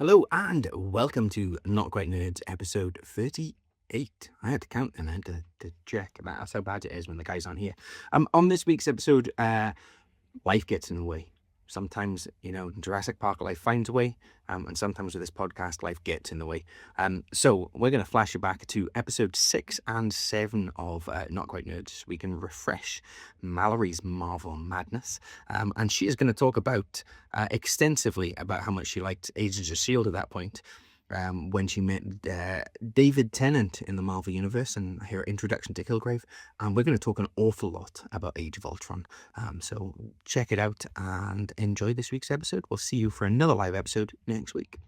Hello and welcome to Not Quite Nerds episode 38. I had to count and I had to check about that's how bad it is when the guys aren't here. On this week's episode, life gets in the way. Sometimes, Jurassic Park life finds a way, and sometimes with this podcast, life gets in the way. So we're going to flash you back to episode 6 and 7 of Not Quite Nerds. So we can refresh Mallory's Marvel madness. And she is going to talk about extensively about how much she liked Agents of S.H.I.E.L.D. at that point. When she met David Tennant in the Marvel Universe and her introduction to Kilgrave. And we're going to talk an awful lot about Age of Ultron. So check it out and enjoy this week's episode. We'll see you for another live episode next week.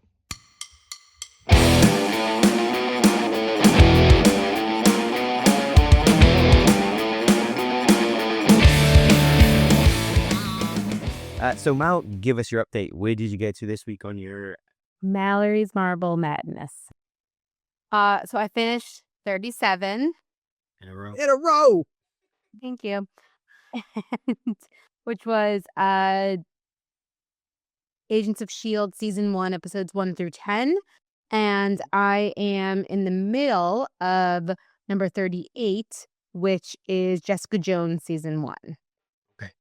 So Mal, give us your update. Where did you get to this week on your Mallory's Marvel Madness? So I finished 37 in a row? In a row. Thank you. Which was Agents of S.H.I.E.L.D. season 1, episodes 1 through 10, and I am in the middle of number 38, which is Jessica Jones season 1. Okay.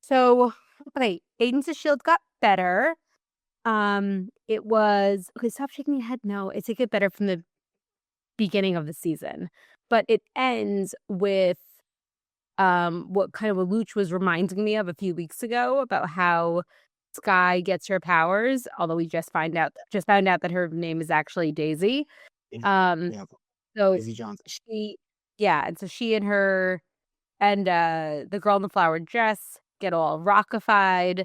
So Agents of S.H.I.E.L.D. got better. It was okay. Stop shaking your head. No, it's a get better from the beginning of the season, but it ends with what Luch was reminding me of a few weeks ago about how Skye gets her powers. Although we just found out that her name is actually Daisy. So Daisy Johnson. And so she and her and the girl in the flower dress get all rockified.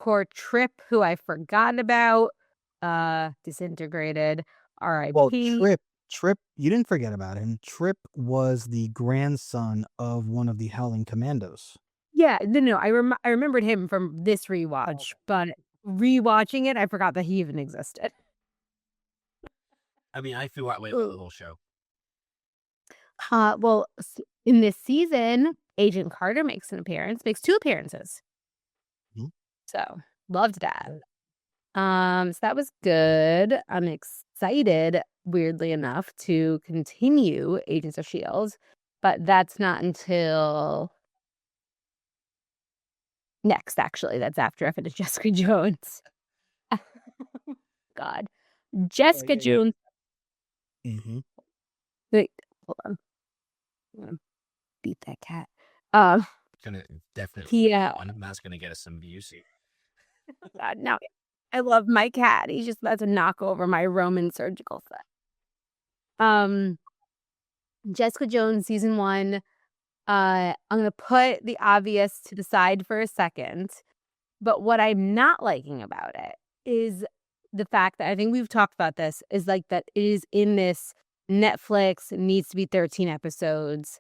Poor Trip, who I forgot about, disintegrated. R.I.P. Well, Trip, you didn't forget about him. Trip was the grandson of one of the Howling Commandos. Yeah, no, I remembered him from this rewatch, but rewatching it, I forgot that he even existed. I mean, I feel that way about the whole show. Well, in this season, Agent Carter makes two appearances. So loved that. So that was good. I'm excited, weirdly enough, to continue Agents of S.H.I.E.L.D., but that's not until next, actually. That's after I finish Jessica Jones. God. Jessica Jones. Mm-hmm. Wait, hold on. I'm gonna beat that cat. Gonna definitely. Yeah. Matt's gonna get us some views. God, no. I love my cat. He's just about to knock over my Roman surgical set. Jessica Jones season 1. I'm gonna put the obvious to the side for a second, but what I'm not liking about it is the fact that I think we've talked about this is that it is in this Netflix needs to be 13 episodes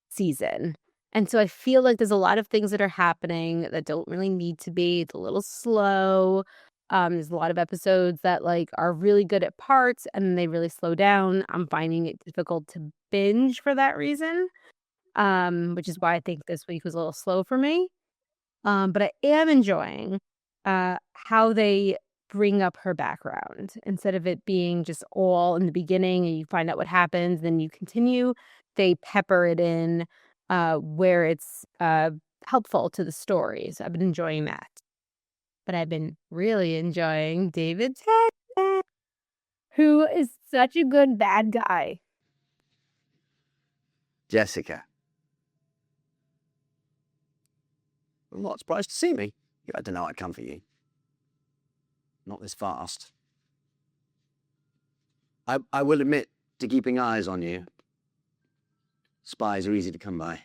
season. And so I feel like there's a lot of things that are happening that don't really need to be. It's a little slow. There's a lot of episodes that are really good at parts and then they really slow down. I'm finding it difficult to binge for that reason, which is why I think this week was a little slow for me. But I am enjoying how they bring up her background instead of it being just all in the beginning and you find out what happens, then you continue. They pepper it in where it's helpful to the story. So I've been enjoying that. But I've been really enjoying David Tennant, who is such a good bad guy. Jessica. I'm not surprised to see me. You had to know I'd come for you. Not this fast. I will admit to keeping eyes on you. Spies are easy to come by.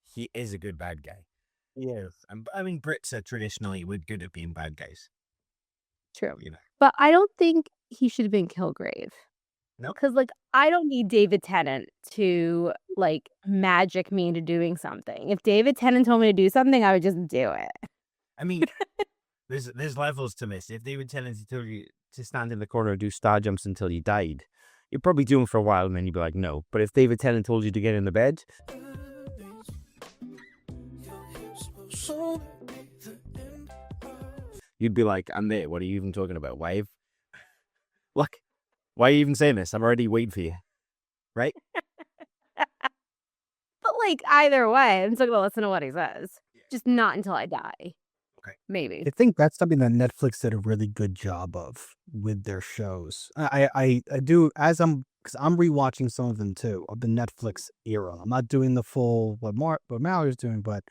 He is a good bad guy. Yes. I mean, Brits are traditionally good at being bad guys. True. But I don't think he should have been Kilgrave. No? Because, I don't need David Tennant to, magic me into doing something. If David Tennant told me to do something, I would just do it. I mean, there's levels to this. If David Tennant told you to stand in the corner and do star jumps until you died, you'd probably do them for a while and then you'd be like, no. But if David Tennant told you to get in the bed... you'd be like, I'm there. What are you even talking about? Look, why are you even saying this? I'm already waiting for you. Right? But like either way, I'm still gonna listen to what he says. Just not until I die. Okay. Maybe. I think that's something that Netflix did a really good job of with their shows. I do because I'm rewatching some of them too of the Netflix era. I'm not doing the full what Mallory's doing, but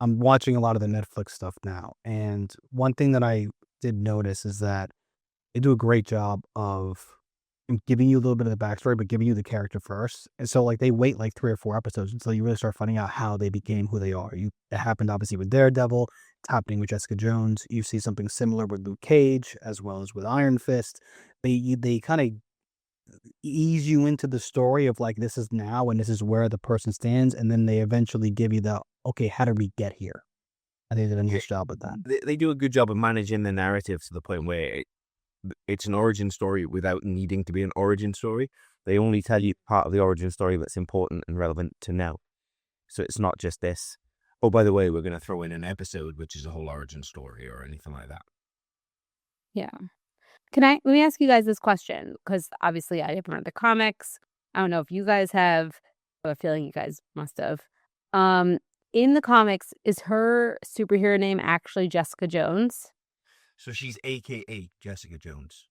I'm watching a lot of the Netflix stuff now. And one thing that I did notice is that they do a great job of giving you a little bit of the backstory, but giving you the character first. And so like they wait like 3 or 4 episodes until you really start finding out how they became who they are. It happened obviously with Daredevil. It's happening with Jessica Jones. You see something similar with Luke Cage as well as with Iron Fist. They kind of ease you into the story of like this is now and this is where the person stands, and then they eventually give you the okay, how did we get here? I think they did a nice job with that. They do a good job of managing the narrative to the point where it's an origin story without needing to be an origin story. They only tell you part of the origin story that's important and relevant to now. So it's not just this, oh, by the way, we're going to throw in an episode, which is a whole origin story or anything like that. Yeah. Let me ask you guys this question, because obviously I haven't read the comics. I don't know if you guys have. I have a feeling you guys must have. In the comics, is her superhero name actually Jessica Jones? So she's AKA Jessica Jones.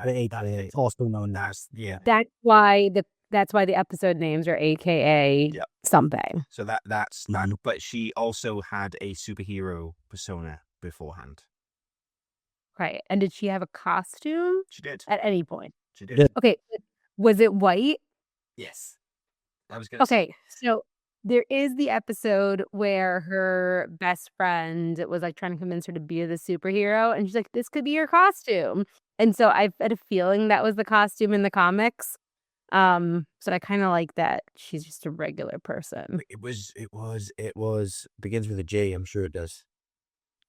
It's also known as That's why the episode names are AKA Yep. something. So that's that. But she also had a superhero persona beforehand. Right. And did she have a costume She did. at any point? She did. Okay. Was it white? Yes. I was going to say. Okay. So there is the episode where her best friend was like trying to convince her to be the superhero. And she's like, this could be your costume. And so I've had a feeling that was the costume in the comics. So I kind of like that she's just a regular person. It was begins with a J. I'm sure it does.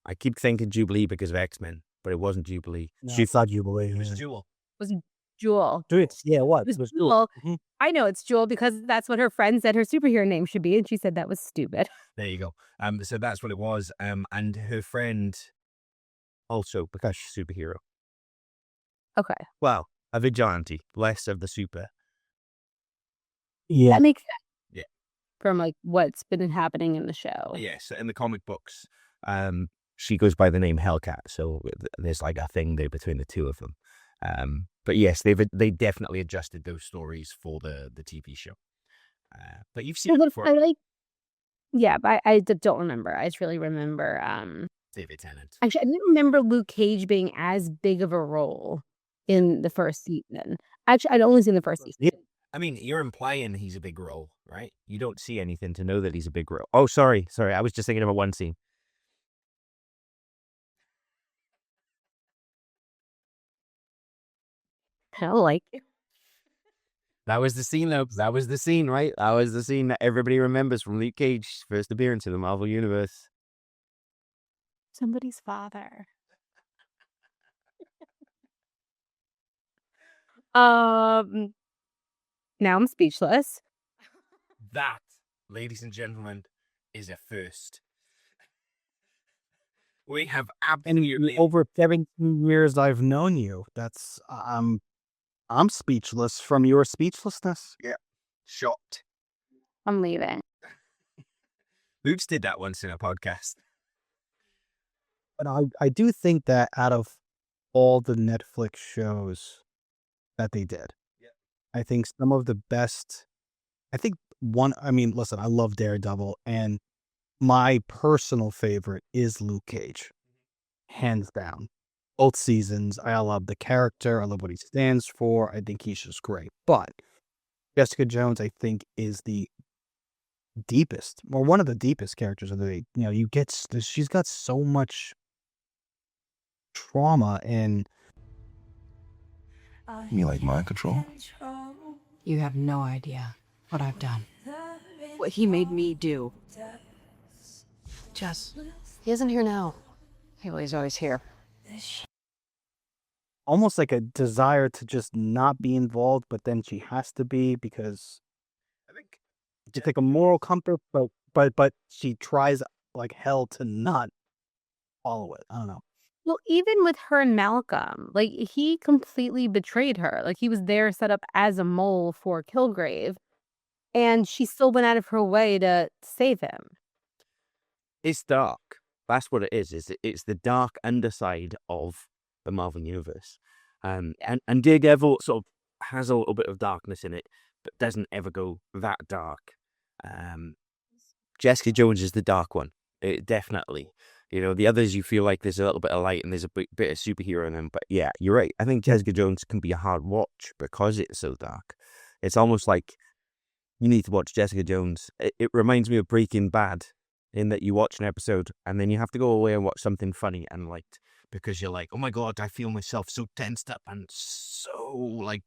I keep thinking Jubilee because of X-Men, but it wasn't Jubilee. No, it's not Jubilee. It was Jewel. It was Jewel. Yeah, it was. It was It was Jewel. Mhm. I know it's Jewel because that's what her friend said her superhero name should be, and she said that was stupid. There you go. So that's what it was. And her friend also because she's a superhero. Okay. Well, a vigilante, less of the super. Yeah. That makes sense. Yeah. From like what's been happening in the show. Yes, in the comic books, she goes by the name Hellcat. So there's like a thing there between the two of them. But yes, they definitely adjusted those stories for the TV show. But you've seen it before. Yeah, but I don't remember. I just really remember. David Tennant. Actually, I didn't remember Luke Cage being as big of a role in the first season. Actually, I'd only seen the first season. Yeah. I mean, you're implying he's a big role, right? You don't see anything to know that he's a big role. Oh, sorry. I was just thinking about one scene. I don't like it. That was the scene, though. That was the scene, right? That was the scene that everybody remembers from Luke Cage's first appearance in the Marvel Universe. Somebody's father. Now I'm speechless. That, ladies and gentlemen, is a first. We have absolutely Over 17 years I've known you. That's I'm speechless from your speechlessness. Yeah. Shocked. I'm leaving. Luke's did that once in a podcast. But I do think that out of all the Netflix shows that they did, I think some of the best. Listen, I love Daredevil, and my personal favorite is Luke Cage, hands down. Both seasons, I love the character. I love what he stands for. I think he's just great. But Jessica Jones, I think, is the deepest, or one of the deepest characters of the. She's got so much trauma and. You like mind control? You have no idea what I've done. What he made me do. Jess, he isn't here now. Well, he's always here. Almost like a desire to just not be involved, but then she has to be because I think it's like a moral compass, but she tries like hell to not follow it. I don't know. Well, even with her and Malcolm, like, he completely betrayed her. Like, he was there set up as a mole for Kilgrave, and she still went out of her way to save him. It's dark. That's what it is. It's the dark underside of the Marvel Universe. Yeah. And Daredevil sort of has a little bit of darkness in it, but doesn't ever go that dark. Jessica Jones is the dark one. Definitely. The others you feel like there's a little bit of light and there's a bit of superhero in them. But yeah, you're right. I think Jessica Jones can be a hard watch because it's so dark. It's almost like you need to watch Jessica Jones. It reminds me of Breaking Bad in that you watch an episode and then you have to go away and watch something funny and light because you're like, oh my God, I feel myself so tensed up and so like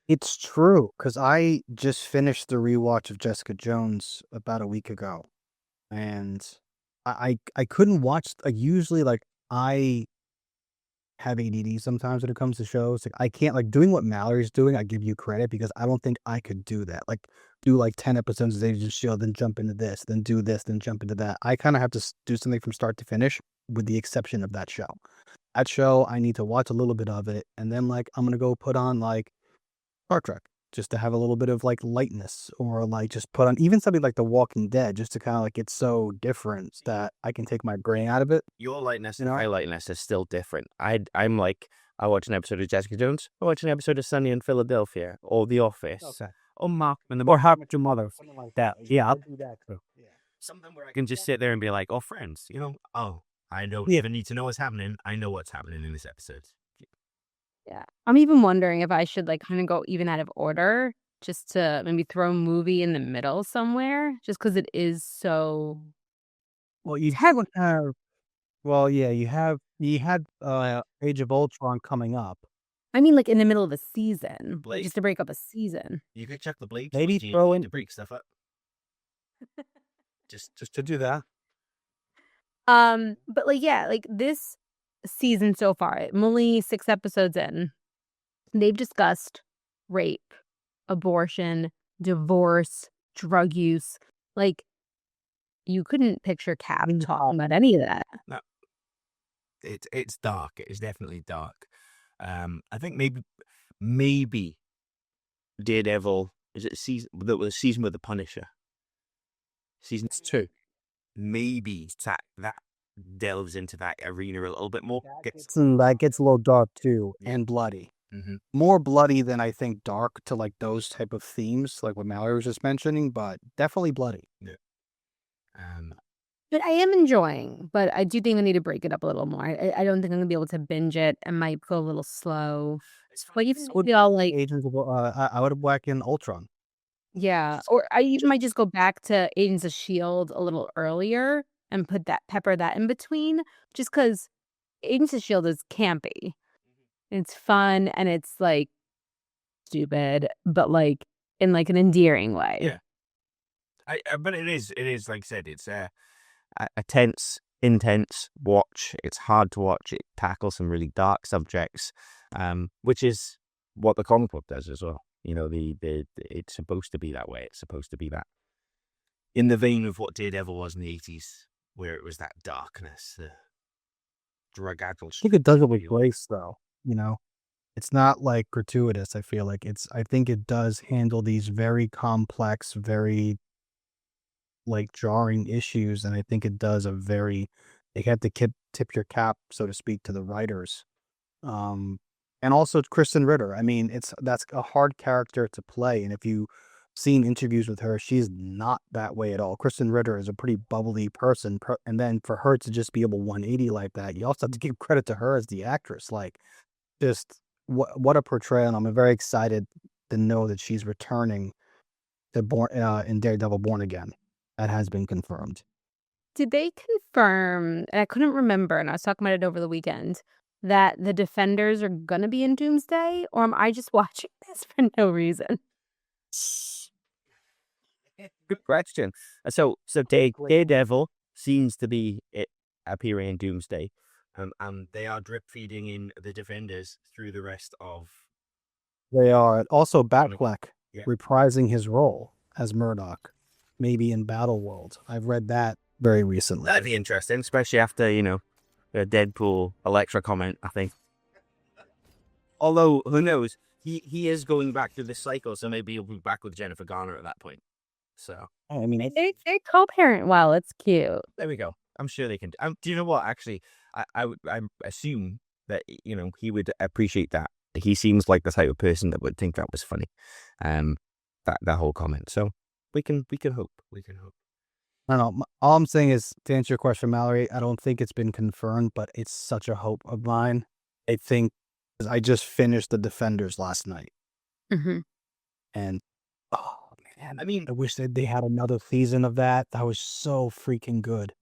It's true, because I just finished the rewatch of Jessica Jones about a week ago, and I couldn't watch. Like, usually, like, I have ADD sometimes when it comes to shows. Like, I can't, like, doing what Mallory's doing. I give you credit because I don't think I could do that. Like, do like 10 episodes of Agents of S.H.I.E.L.D., then jump into this, then do this, then jump into that. I kind of have to do something from start to finish, with the exception of that show. That show, I need to watch a little bit of it, and then, like, I'm gonna go put on, like, Star Trek, just to have a little bit of, like, lightness, or, like, just put on even something like The Walking Dead, just to kind of, like, it's so different that I can take my brain out of it. your lightness You and know? my lightness is still different. I'm like, I watch an episode of Jessica Jones, I watch an episode of Sunny in Philadelphia or The Office Okay. or Mark and the Or How I Met Your Mother. Something like that. that. Yeah, I do that too. Yeah. something where I can just sit there and be like, oh, Friends, oh, I don't Yeah. even need to know what's happening. I know what's happening in this episode. Yeah. I'm even wondering if I should, like, kind of go even out of order, just to maybe throw a movie in the middle somewhere, just because it is so Well, you heavy. have well, yeah, you had Age of Ultron coming up. I mean, like, in the middle of a season, Blake. just to break up a season. You could check the blades. Maybe when you throw need in to break stuff up. just to do that. But, like, yeah, like, this season so far, I'm only 6 episodes in. They've discussed rape, abortion, divorce, drug use. Like, you couldn't picture Cap talking about any of that. No, it's dark. It is definitely dark. I think maybe Daredevil is it the season with the Punisher, season 2. Maybe that delves into that arena a little bit more. That gets a little dark too, Yeah. and bloody. Mm-hmm. More bloody than I think dark to, like, those type of themes, like what Mallory was just mentioning, but definitely bloody. But I am enjoying, but I do think I need to break it up a little more. I don't think I'm gonna be able to binge it. I might go a little slow. But even maybe I'll, like, Agents of I would have whacked in Ultron. yeah, or I even might just go back to Agents of S.H.I.E.L.D. a little earlier and pepper that in between, just because Agents of S.H.I.E.L.D. is campy. It's fun and it's, like, stupid, but, like, in, like, an endearing way. Yeah. But it is like I said, it's a tense, intense watch. It's hard to watch. It tackles some really dark subjects, which is what the comic book does as well. It's supposed to be that way. It's supposed to be that in the vein of what Daredevil was in the 80s, where it was that darkness, the drug-addled. I think it does it with grace, though. It's not, like, gratuitous. I feel like I think it does handle these very complex, very, like, jarring issues, and I think it does you have to tip your cap, so to speak, to the writers. And also Kristen Ritter. I mean, that's a hard character to play, and if you've seen interviews with her, she's not that way at all. Kristen Ritter is a pretty bubbly person, and then for her to just be able 180 like that, you also have to give credit to her as the actress. Like, just what a portrayal, and I'm very excited to know that she's returning to in Daredevil Born Again. That has been confirmed. Did they confirm, and I couldn't remember, and I was talking about it over the weekend, that the Defenders are gonna be in Doomsday, or am I just watching this for no reason? Good question. So Daredevil seems to be appearing in Doomsday, and they are drip feeding in the Defenders through the rest of. They are also Batfleck Yeah. reprising his role as Murdoch, maybe in Battleworld. I've read that very recently. That'd be interesting, especially after a Deadpool Elektra comment, I think. Although, who knows? He is going back through this cycle, so maybe he'll be back with Jennifer Garner at that point. So I mean, They co-parent well. It's cute. there we go. I'm sure they can. Do you know what? Actually, I assume that he would appreciate that. He seems like the type of person that would think that was funny. That whole comment. So we can hope. We can hope. I don't know. All I'm saying is, to answer your question, Mallory, I don't think it's been confirmed, but it's such a hope of mine. I think, 'cause I just finished The Defenders last night, Mm-hmm. and oh man, I mean, I wish that they had another season of that. That was so freaking good.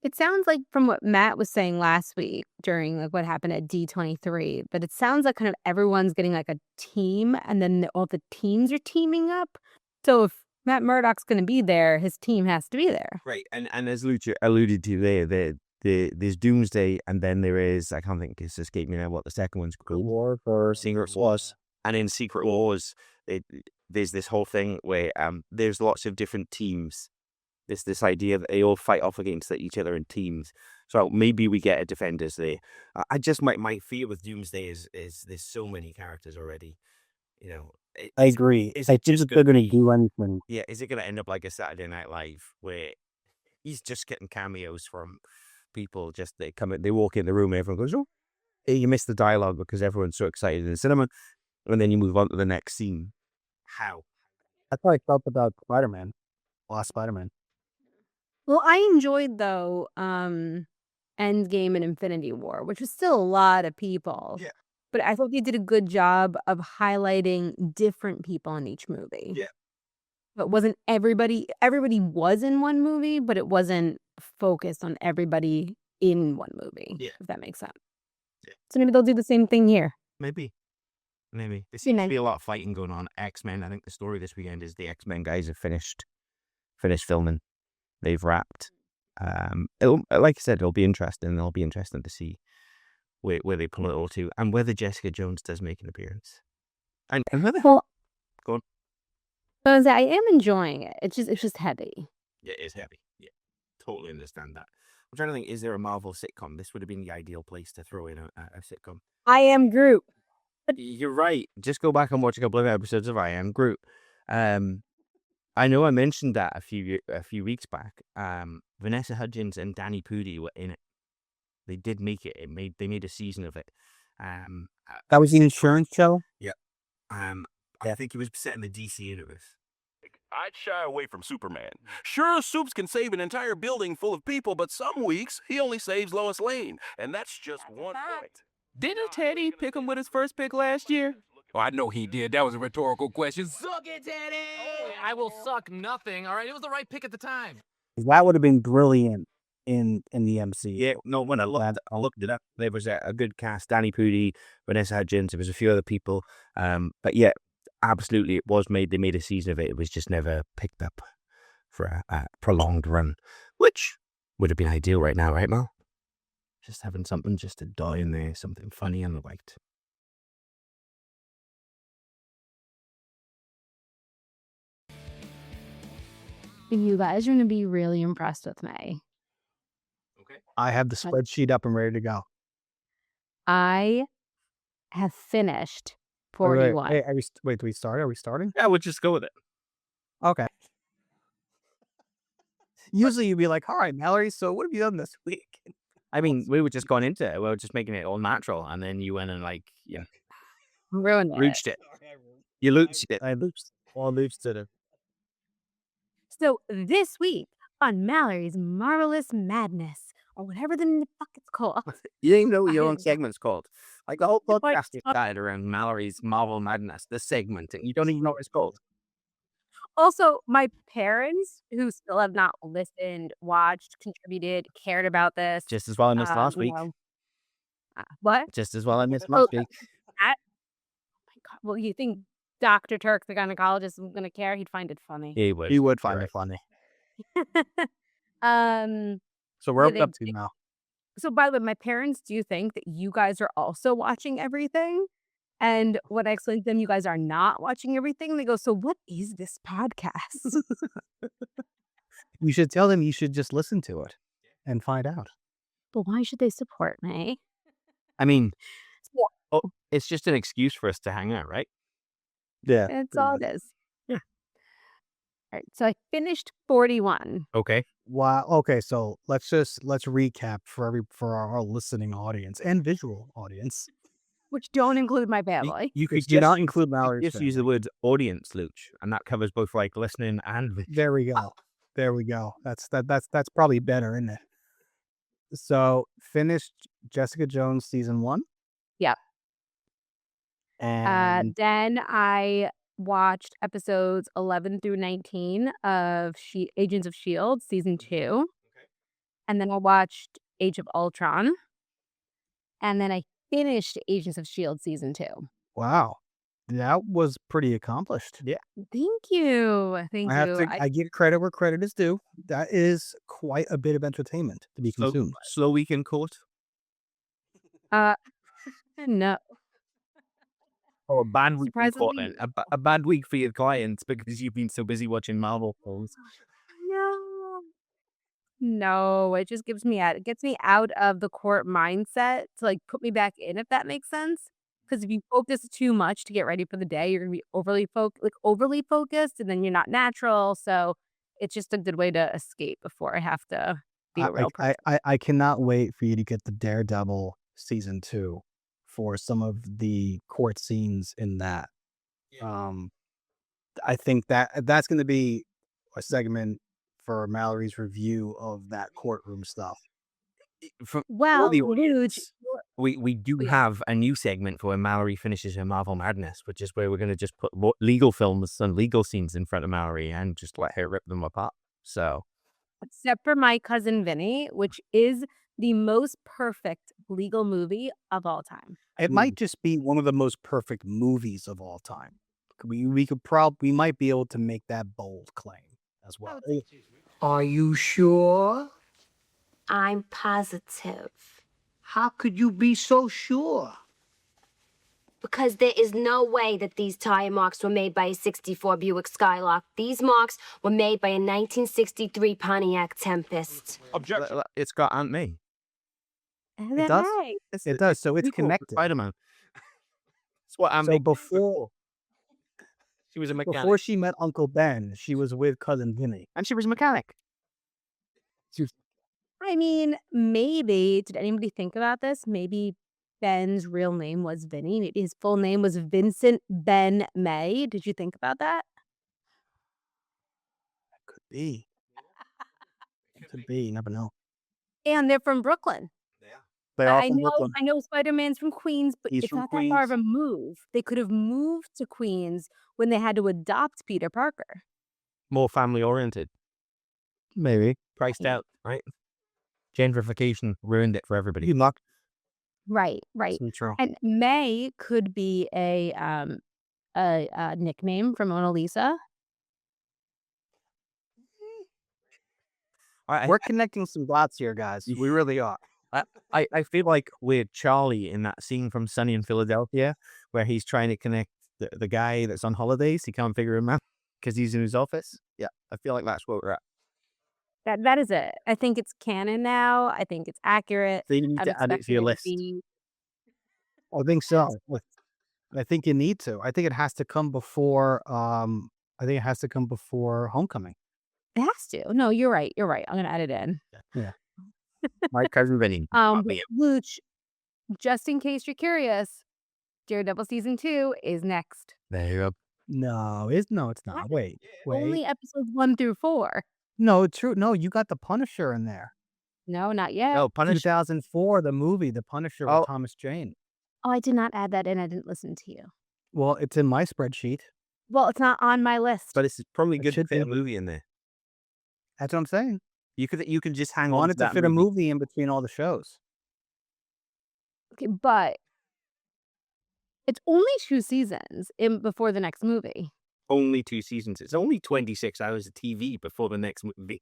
It sounds like from what Matt was saying last week during like what happened at D23, but it sounds like kind of everyone's getting like a team, and then all the teams are teaming up. So if Matt Murdock's going to be there, his team has to be there. right. And as Lucha alluded to there's Doomsday, and then there is, I can't think, it's escaped me now what the second one's called. War for Secret Wars. And in Secret Wars, there's this whole thing where there's lots of different teams. This idea that they all fight off against each other in teams. So maybe we get a Defenders there. I just my fear with Doomsday is there's so many characters already. I agree. Is I it think just they're gonna going to do anything. Yeah, is it going to end up like a Saturday Night Live where he's just getting cameos from people? Just they walk in the room, everyone goes, "Oh, hey, you missed the dialogue," because everyone's so excited in the cinema, and then you move on to the next scene. How? That's how I felt about Spider-Man. Last Spider-Man. Well, I enjoyed though Endgame and Infinity War, which was still a lot of people. Yeah. But I thought they did a good job of highlighting different people in each movie. Yeah. But wasn't everybody was in one movie, but it wasn't focused on everybody in one movie. Yeah. If that makes sense. Yeah. So maybe they'll do the same thing here. Maybe. There seems to be a lot of fighting going on. X-Men. I think the story this weekend is the X-Men guys have finished filming. They've wrapped. Like I said, it'll be interesting. It'll be interesting to see where they pull it all to, and whether Jessica Jones does make an appearance. And whether Well, go on. I am enjoying it. It's just heavy. Yeah, it is heavy. Yeah, totally understand that. I'm trying to think, is there a Marvel sitcom? This would have been the ideal place to throw in a sitcom. I Am Groot. You're right. Just go back and watch a couple of episodes of I Am Groot. I know I mentioned that a few weeks back. Vanessa Hudgens and Danny Pudi were in it. They did make it. They made a season of it. That was the insurance show? I think it was set in the DC universe. I'd shy away from Superman. Sure, Supes can save an entire building full of people, but some weeks he only saves Lois Lane, and that's just one point. Didn't Teddy pick him with his first pick last year? Oh, I know he did. That was a rhetorical question. Suck it, Teddy! I will suck nothing, all right? It was the right pick at the time. That would have been brilliant in the MCU. Yeah, no, when I looked it up, there was a good cast. Danny Pudi, Vanessa Hudgens, there was a few other people. But yeah, absolutely, it was made. They made a season of it. It was just never picked up for a prolonged run, which would have been ideal right now, right, Mal? Just having something just to die in there, something funny and liked. You guys are going to be really impressed with me. Okay. I have the spreadsheet up and ready to go. I have finished Wait, 41. Hey, wait, do we start? Are we starting? Yeah, we'll just go with it. Okay. Usually you'd be like, all right, Mallory, so what have you done this week? I mean, we were just going into it. We were just making it all natural, and then you went and Ruined it. rooched it. You looched it. I looped. All loops did it. So this week on Mallory's Marvel-ous Madness, or whatever the fuck it's called. You didn't even know what your I- own segment's called. Like the whole What? podcast is started around Mallory's Marvel Madness, the segment, and you don't even know what it's called. Also, my parents, who still have not listened, watched, contributed, cared about this. Just as well I missed last you week. know, what? Just as well I missed Oh, last week. Oh my God. Well, you think Dr. Turk, the gynecologist, is going to care? He'd find it funny. He would. He would find Right. it funny. So We're Yeah, up to now. So, by the way, my parents do think that you guys are also watching everything. And when I explain to them you guys are not watching everything, they go, so what is this podcast? You should tell them you should just listen to it and find out. But why should they support me? I mean, Yeah. it's just an excuse for us to hang out, right? Yeah. It's pretty all much. it is. Yeah. All right, so I finished 41. Okay. Wow. Okay, so let's recap for our listening audience and visual audience. Which don't include my family. You Which could do not just include you Mallory's just use the family. word audience, Luch, and that covers both like listening and visual. There we go. There we go. That's probably better, isn't it? So finished Jessica Jones season 1. Yep. And Then I watched episodes 11 through 19 of Agents of S.H.I.E.L.D. season 2. And then I watched Age of Ultron. And then I finished Agents of S.H.I.E.L.D. season 2. wow, that was pretty accomplished. Yeah. Thank you. Thank you. I give credit where credit is due. That is quite a bit of entertainment to be consumed. Slow week in court. No. Or a bad week in court Surprisingly- then. A bad week for your clients because you've been so busy watching Marvel films. No, it just gets me out of the court mindset to like put me back in, if that makes sense. Because if you focus too much to get ready for the day, you're gonna be overly focused, and then you're not natural. So it's just a good way to escape before I have to be a real person. I cannot wait for you to get the Daredevil season 2 for some of the court scenes in that. I think that's going to be a segment for Mallory's review of that courtroom stuff. For Well, the Luch, audience, we do yeah. have a new segment for when Mallory finishes her Marvel Madness, which is where we're going to just put legal films and legal scenes in front of Mallory and just let her rip them apart. So, except for My Cousin Vinny, which is the most perfect legal movie of all time. It might just be one of the most perfect movies of all time. We might be able to make that bold claim as well. Are you sure? I'm positive. How could you be so sure? Because there is no way that these tire marks were made by a 64 Buick Skylark. These marks were made by a 1963 Pontiac Tempest. Objection. it's got Aunt May. It does. Hey, It does. So it's Pretty cool for connected. Spider-Man. That's what Aunt So May before she was a mechanic. before she met Uncle Ben, she was with Cousin Vinny. And she was a mechanic. I mean, maybe, did anybody think about this? Maybe Ben's real name was Vinny. Maybe his full name was Vincent Ben May. Did you think about that? Could be. Could be. You never know. And they're from Brooklyn. They are I from know, Brooklyn. I know Spider-Man's from Queens, but He's it's from not that far of a Queens. move. They could have moved to Queens when they had to adopt Peter Parker. More family oriented. Maybe. Priced out, right? Gentrification ruined it for everybody. You luck. Right. True. And May could be a nickname for Mona Lisa. We're connecting some dots here, guys. We really are. I feel like we're Charlie in that scene from Sunny in Philadelphia where he's trying to connect the guy that's on holidays. He can't figure him out because he's in his office. Yeah, I feel like that's what we're at. That is it. I think it's canon now. I think it's accurate. So you need I'm to add it to your expecting list. it to be- I think so. I think you need to. I think it has to come before. Homecoming. It has to. No, you're right. I'm gonna add it in. My cousin Vinny. But Luch, just in case you're curious, Daredevil season 2 is next. There you go. No, it's not. Wait. Only episodes 1 through 4. No, true. No, you got the Punisher in there. No, not yet. No, Punisher. 2004, the movie, The Punisher with Thomas Jane. Oh, I did not add that in. I didn't listen to you. Well, it's in my spreadsheet. Well, it's not on my list. But it's probably It good to should fit a be. movie in there. That's what I'm saying. You can just hang I on wanted to that fit a movie in between all the shows. Okay, but it's only 2 seasons before the next movie. Only 2 seasons. It's only 26 hours of TV before the next movie.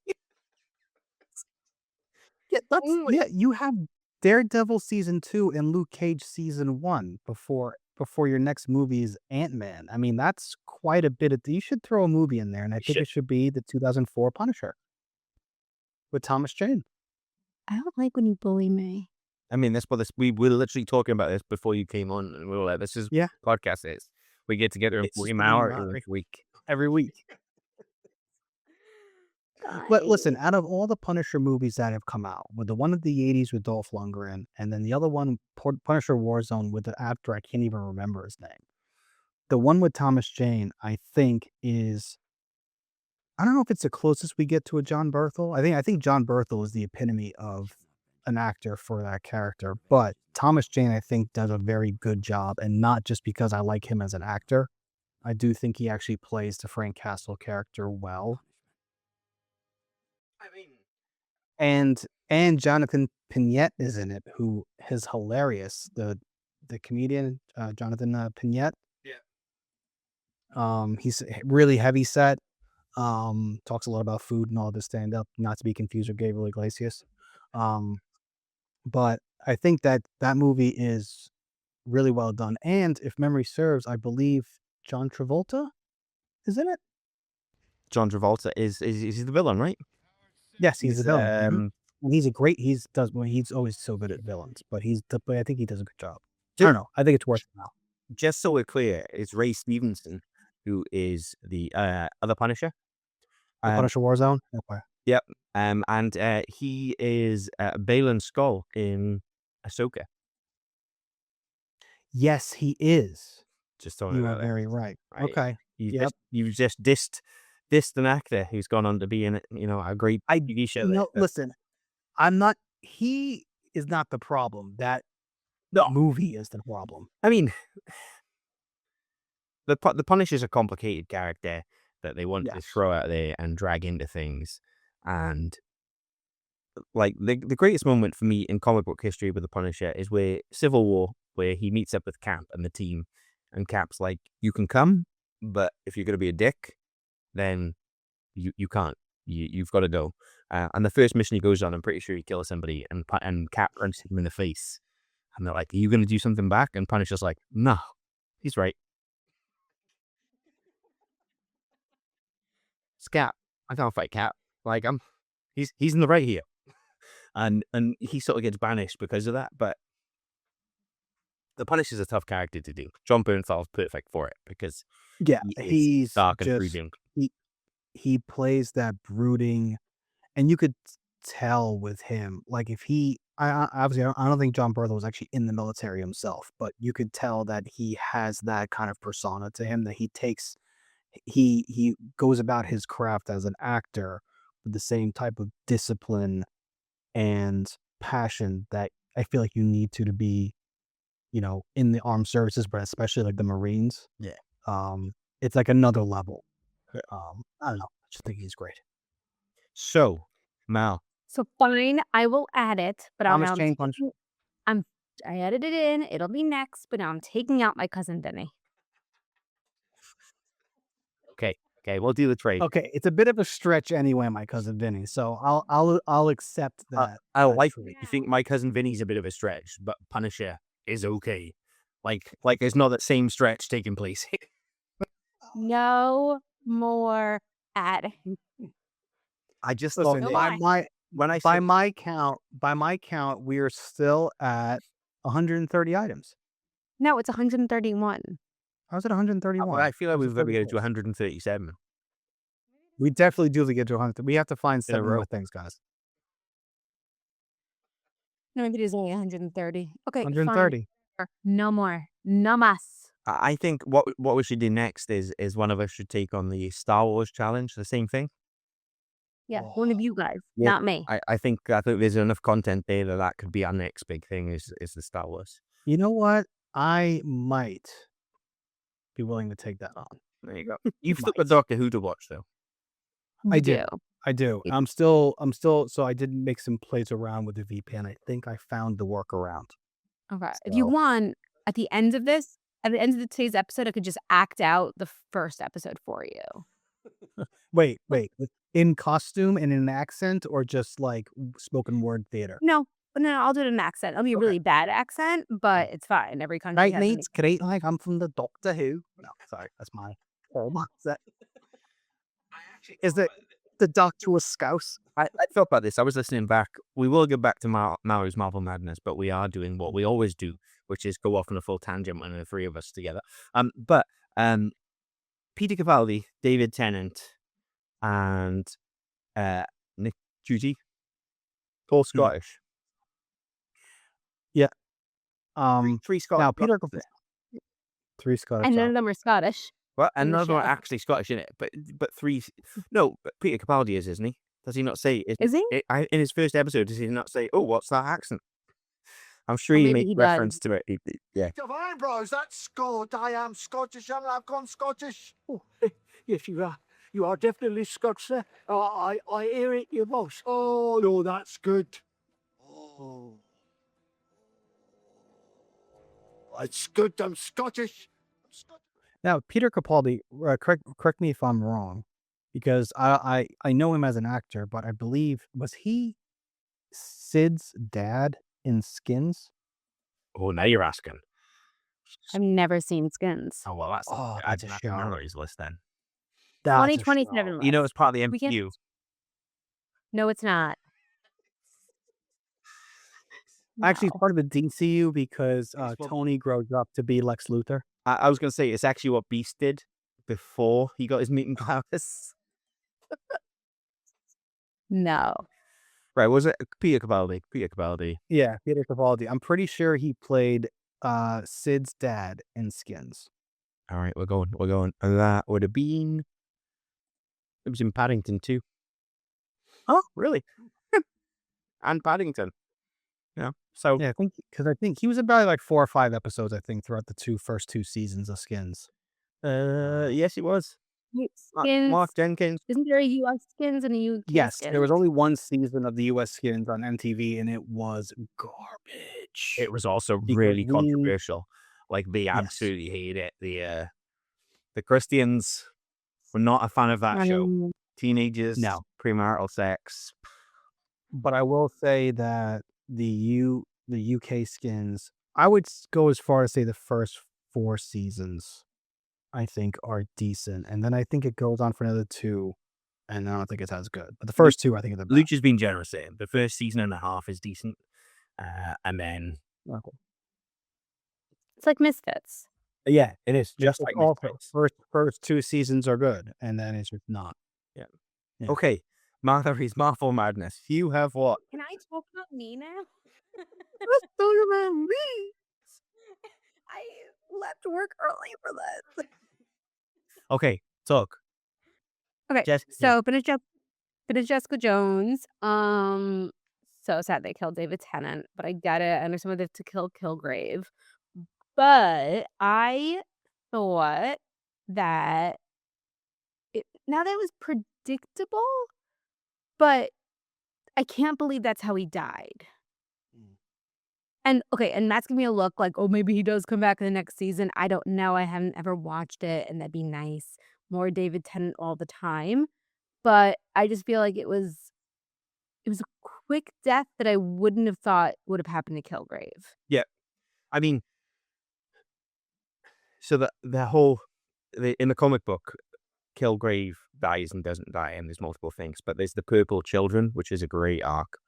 Yeah, you have Daredevil season 2 and Luke Cage season 1 before your next movie is Ant-Man. I mean, that's quite a bit of. You should throw a movie in there, and I think it should be the 2004 Punisher with Thomas Jane. I don't like when you bully me. I mean, that's what this. We were literally talking about this before you came on, and we were like, "This is Yeah. what podcast is. We get together and It's just we being hour Mallory. every week." Every week. But listen, out of all the Punisher movies that have come out, with the one of the 80s with Dolph Lundgren, and then the other one, Punisher Warzone, with the actor I can't even remember his name. The one with Thomas Jane, I think, is, I don't know if it's the closest we get to a John Berthel. I think John Berthel is the epitome of an actor for that character. But Thomas Jane, I think, does a very good job, and not just because I like him as an actor. I do think he actually plays the Frank Castle character well. I mean, And Jonathan Pignette is in it, who is hilarious. The comedian Jonathan Pignette. Yeah. He's really heavy set. Talks a lot about food and all this stand up, not to be confused with Gabriel Iglesias. But I think that movie is really well done. And if memory serves, I believe John Travolta is in it. John Travolta is the villain, right? Yes, he's the villain. Um, And he's he's always so good at villains, but I think he does a good job. I don't know. I think it's worth it now. Just so we're clear, it's Ray Stevenson who is the other Punisher. The Punisher Warzone. Okay. Yep. And he is Balin Skull in Ahsoka. Yes, he is. Just throwing You it are out there. very right. Right. Okay. You've just dissed an actor who's gone on to be in a great TV show. No, listen, I'm not. He is not the problem. That movie is the problem. I mean, the Punisher's a complicated character that they want to throw out there and drag into things. And like the greatest moment for me in comic book history with the Punisher is where Civil War, where he meets up with Cap and the team, and Cap's like, "You can come, but if you're going to be a dick, then you can't. You've got to go." And the first mission he goes on, I'm pretty sure he kills somebody, and Cap punches him in the face. And they're like, "Are you going to do something back?" And Punisher's like, "No, he's right. It's Cap. I can't fight Cap. Like he's in the right here." And he sort of gets banished because of that. But the Punisher's a tough character to do. John Bernthal's perfect for it because he's dark and just brooding. he plays that brooding, and you could tell with him, like, if he, I don't think John Berthel was actually in the military himself, but you could tell that he has that kind of persona to him, that he goes about his craft as an actor with the same type of discipline and passion that I feel like you need to be, in the armed services, but especially like the Marines. Yeah. It's like another level. I don't know. I just think he's great. So, Mal. So fine, I will add it, but Thomas Jane Punch. I added it in. It'll be next, but now I'm taking out my cousin Vinny. Okay, we'll do the trade. Okay, it's a bit of a stretch anyway, my cousin Vinny. So I'll accept that. I like it. You think my cousin Vinny's a bit of a stretch, but Punisher is okay. Like there's not that same stretch taking place. No more adding. I just Listen, thought by my count, we are still at 130 items. No, it's 131. How's it 131? I feel like we've got to get to 137. We definitely do get to 100. We have to find 7 row. more things, guys. No, maybe it is only 130. Okay, 130. fine. No more. No mas. I think what we should do next is one of us should take on the Star Wars challenge, the same thing. Yeah, one of you guys, Yeah, not me. I think there's enough content there that could be our next big thing is the Star Wars. You know what? I might be willing to take that on. There you go. You've still got Doctor Who to watch though. I do. I'm still so I did make some plays around with the VPN. I think I found the workaround. Okay. If you want, at the end of today's episode, I could just act out the first episode for you. Wait. In costume and in an accent, or just like spoken word theater? No, I'll do it in an accent. It'll be a really bad accent, but it's fine. Every country has It's great. Like, I'm from the Doctor Who. No, sorry, that's my whole accent. Is it The Doctor was Scouse. I felt about this. I was listening back. We will go back to Mallory's Marvel Madness, but we are doing what we always do, which is go off on a full tangent when the three of us together. But Peter Capaldi, David Tennant, and Nick Judy, all Scottish. Yeah. Three Scottish. Now Peter Capaldi. 3 Scottish. And none of them are Scottish. Well, in the another one show. actually Scottish in it, but three. No, but Peter Capaldi is, isn't he? Does he not say? Is he? In his first episode, does he not say, "Oh, what's that accent"? I'm sure Or he maybe makes he reference to it. Yeah. Of eyebrows, that's good. I am Scottish and I've gone Scottish. Oh, yes, you are. You are definitely Scotch, sir. I hear it in your voice. Oh, no, that's good. Oh. It's good. I'm Scottish. Now Peter Capaldi. Correct me if I'm wrong, because I know him as an actor, but I believe was he Sid's dad in Skins? Oh, now you're asking. I've never seen Skins. Oh well, that's that's a show. Mallory's list then. That's a 2027 show. list. You know, it's part of the We can- MCU. No, it's not. Actually, it's No. part of the DCU because Tony grows up to be Lex Luthor. I was going to say it's actually what Beast did before he got his mutant powers. No. Right? Was it Peter Capaldi? Peter Capaldi. Yeah, Peter Capaldi. I'm pretty sure he played Sid's dad in Skins. All right, we're going. And that would have been. It was in Paddington too. Oh, really? And Paddington. Yeah. So Yeah, I think he was in probably like 4 or 5 episodes. I think throughout the first two seasons of Skins. yes, it was. Wait, Skins. Mark Jenkins. Isn't there a US Skins and a UK Yes, Skins? there was only one season of the US Skins on MTV, and it was garbage. It was also Because really we- controversial. Like they Yes. absolutely hated it. The Christians were not a fan of that show. Teenagers, No. premarital sex. But I will say that the UK Skins, I would go as far as say the first 4 seasons, I think, are decent, and then I think it goes on for another 2, and I don't think it's as good. But the first 2, I think, are the best. Luch has been generous there. The first season and a half is decent, and then It's like Misfits. yeah, it is just like like also Misfits. first 2 seasons are good, and then it's just not. Yeah. Okay, Mallory's Marvel Madness. You have what? Can I talk about me now? Let's talk about me. I left work early for this. Okay, talk. Okay, Jessica. so been a Jessica Jones. So sad they killed David Tennant, but I get it. I understand why they have to kill Kilgrave. But I thought that now that it was predictable, but I can't believe that's how he died. And okay, and that's giving me a look like, oh, maybe he does come back in the next season. I don't know. I haven't ever watched it, and that'd be nice. More David Tennant all the time. But I just feel like it was a quick death that I wouldn't have thought would have happened to Kilgrave. Yeah, I mean, so in the comic book, Kilgrave dies and doesn't die, and there's multiple things. But there's the Purple Children, which is a great arc.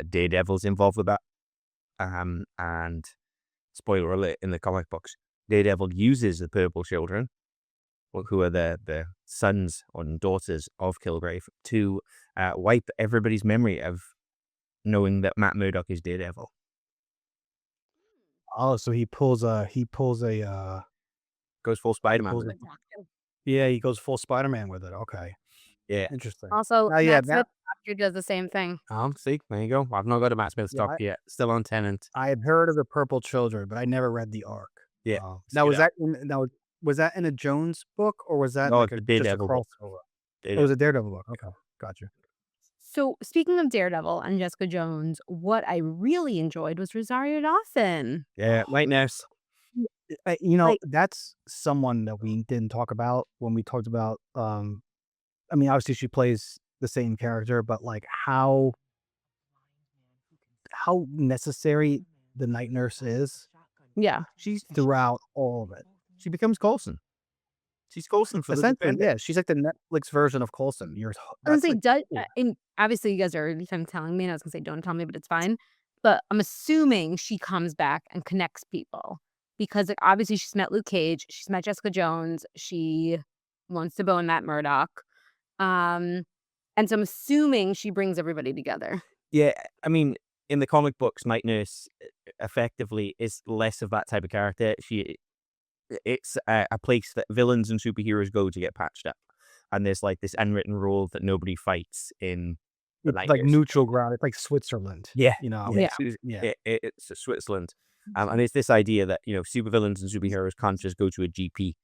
Daredevil's involved with that. And spoiler alert, in the comic books, Daredevil uses the Purple Children, who are the sons and daughters of Kilgrave, to wipe everybody's memory of knowing that Matt Murdock is Daredevil. Oh, so he pulls a Goes full Spider-Man. pulls yeah, he goes full Spider-Man with it. Okay, Yeah. interesting. Also, Oh, yeah, Matt Smith after does the same thing. See, there you go. I've not got a Matt Smith Yeah, stock yet. Still on Tennant. I had heard of the Purple Children, but I never read the arc. Yeah. Now was that in a Jones book, or was that No, like it's a just a Daredevil book. crossover? It was a Daredevil book. Okay, gotcha. So speaking of Daredevil and Jessica Jones, what I really enjoyed was Rosario Dawson. Yeah, White Nurse. Like- That's someone that we didn't talk about when we talked about. I mean, obviously she plays the same character, but like how necessary the night nurse is Yeah. She's throughout all of it. she becomes Coulson. She's Coulson for the Essentially, Defenders. yeah, she's like the Netflix version of Coulson. I was That's gonna say, like, does cool. and obviously you guys are kind of telling me, and I was gonna say don't tell me, but it's fine. But I'm assuming she comes back and connects people because like obviously she's met Luke Cage, she's met Jessica Jones, she wants to bone Matt Murdock. And so I'm assuming she brings everybody together. Yeah, I mean, in the comic books, Night Nurse effectively is less of that type of character. It's a place that villains and superheroes go to get patched up, and there's like this unwritten rule that nobody fights in the It's Night like Nurse. neutral ground. It's like Switzerland. Yeah, You know, Yeah. it's Switzerland, and it's this idea that supervillains and superheroes can't just go to a GP,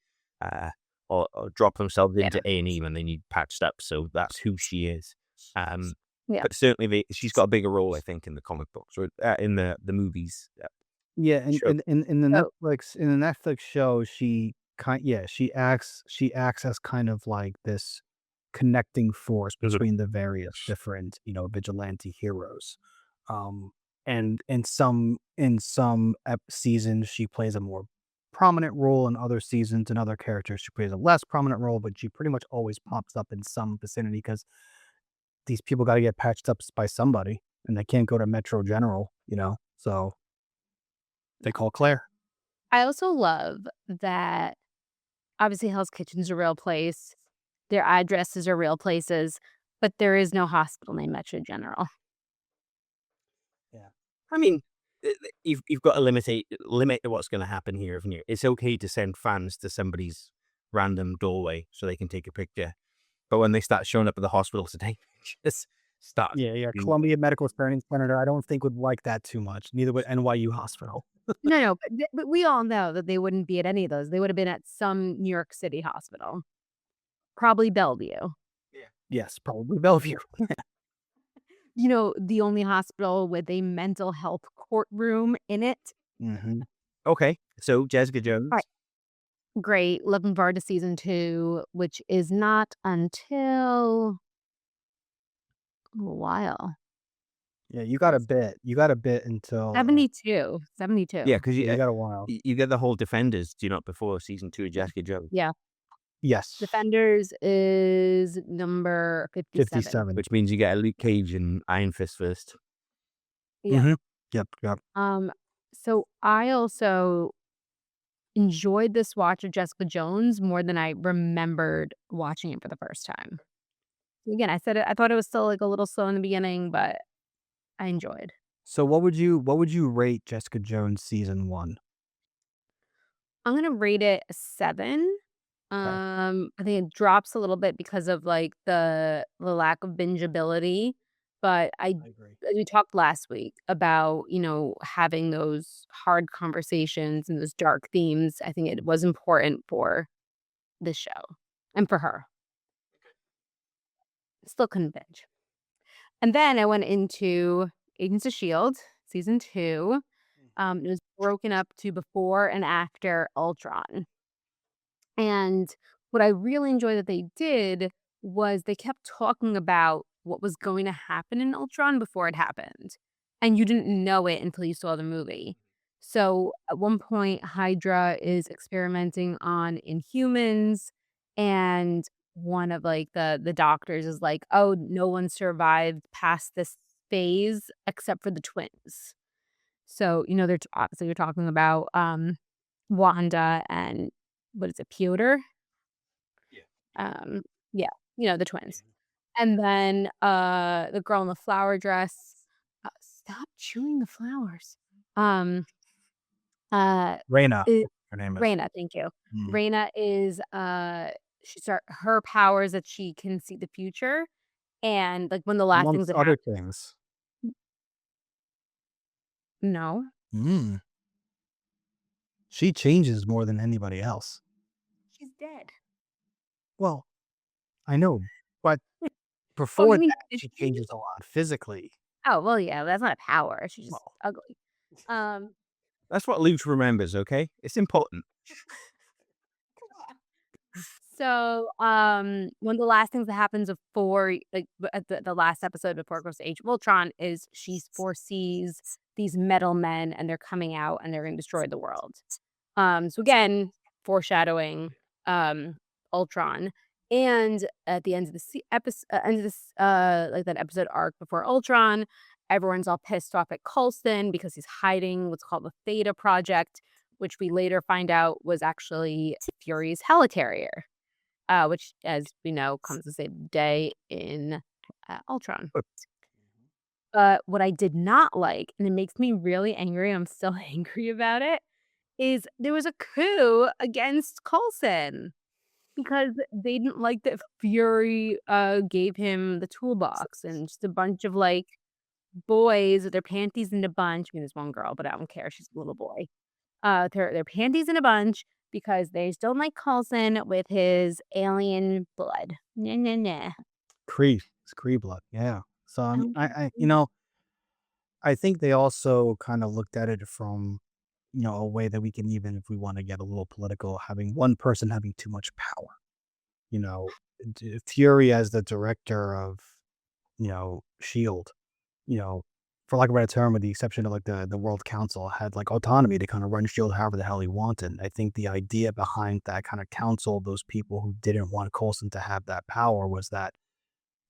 or drop themselves into A&E when they need patched up. So that's who she is. Yeah. But certainly she's got a bigger role, I think, in the comic books or in the movies. Yeah, and Sure. in the Oh. Netflix show, she acts as kind of like this connecting force between the various different vigilante heroes. And in some seasons she plays a more prominent role. In other seasons and other characters she plays a less prominent role, but she pretty much always pops up in some vicinity because these people got to get patched up by somebody, and they can't go to Metro General, so they call Claire. I also love that obviously Hell's Kitchen's a real place. Their addresses are real places, but there is no hospital named Metro General. I mean, you've got to limit what's going to happen here. It's okay to send fans to somebody's random doorway so they can take a picture, but when they start showing up at the hospital today, just start. Yeah. Columbia Medical Training Center, I don't think would like that too much. Neither would NYU Hospital. No, but we all know that they wouldn't be at any of those. They would have been at some New York City hospital, probably Bellevue. Yes, probably Bellevue. The only hospital with a mental health courtroom in it. Mm-hmm. Okay, so Jessica Jones. All right. Great. Looking forward to season 2, which is not until a while. Yeah, you got a bit. Until 72. Yeah, because you got a while. You get the whole Defenders, before season 2 of Jessica Jones. Yeah. Yes. Defenders is number 57. Which means you get a Luke Cage and Iron Fist first. Yeah. Mm-hmm. Yep. So I also enjoyed this watch of Jessica Jones more than I remembered watching it for the first time. Again, I thought it was still like a little slow in the beginning, but I enjoyed. So what would you rate Jessica Jones season 1? I'm gonna rate it a 7. I think it drops a little bit because of like the lack of bingeability, but I agree. we talked last week about having those hard conversations and those dark themes. I think it was important for this show and for her. Still couldn't binge. And then I went into Agents of S.H.I.E.L.D. season 2. It was broken up to before and after Ultron. And what I really enjoyed that they did was they kept talking about what was going to happen in Ultron before it happened. And you didn't know it until you saw the movie. So at one point, Hydra is experimenting on Inhumans, and one of like the doctors is like, oh, no one survived past this phase except for the twins. So, they're obviously you're talking about Wanda and what is it, Piotr? Yeah, the twins. And then the girl in the flower dress. Stop chewing the flowers. Raina. Her name is Raina, thank you. Raina is her powers that she can see the future, and like when the last things that other happen. things. No. She changes more than anybody else. She's dead. Well, I know, but before mean, that, she changes a lot physically. Oh, well, yeah, that's not a power. She's just ugly. That's what Luke remembers, okay? It's important. So, one of the last things that happens before, like at the last episode before it goes to Age of Ultron, is she foresees these metal men, and they're coming out, and they're going to destroy the world. So again, foreshadowing. Ultron. And at the end of the end of this like that episode arc before Ultron, everyone's all pissed off at Coulson because he's hiding what's called the Theta Project, which we later find out was actually Fury's helicarrier, which, as we know, comes the same day in Ultron. But what I did not like, and it makes me really angry, I'm still angry about it, is there was a coup against Coulson because they didn't like that Fury gave him the toolbox and just a bunch of like boys with their panties in a bunch. I mean, there's one girl, but I don't care. She's a little boy. Their panties in a bunch because they just don't like Coulson with his alien blood. Nah, nah, nah. It's Kree blood. Yeah. So I think they also kind of looked at it from, a way that we can, even if we want to get a little political, having one person having too much power. Fury as the director of, S.H.I.E.L.D, for lack of a better term, with the exception of like the World Council, had like autonomy to kind of run S.H.I.E.L.D however the hell he wanted. I think the idea behind that kind of council, those people who didn't want Coulson to have that power, was that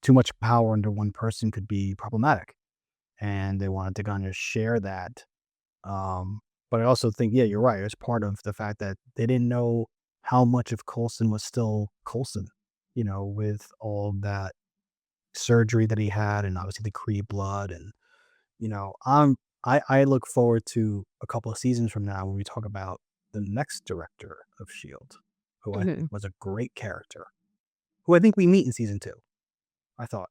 too much power under one person could be problematic. And they wanted to kind of share that. But I also think, yeah, you're right. It's part of the fact that they didn't know how much of Coulson was still Coulson, with all that surgery that he had, and obviously the Kree blood. And, I look forward to a couple of seasons from now when we talk about the next director of S.H.I.E.L.D, who I think was a great character, who I think we meet in season 2, I thought,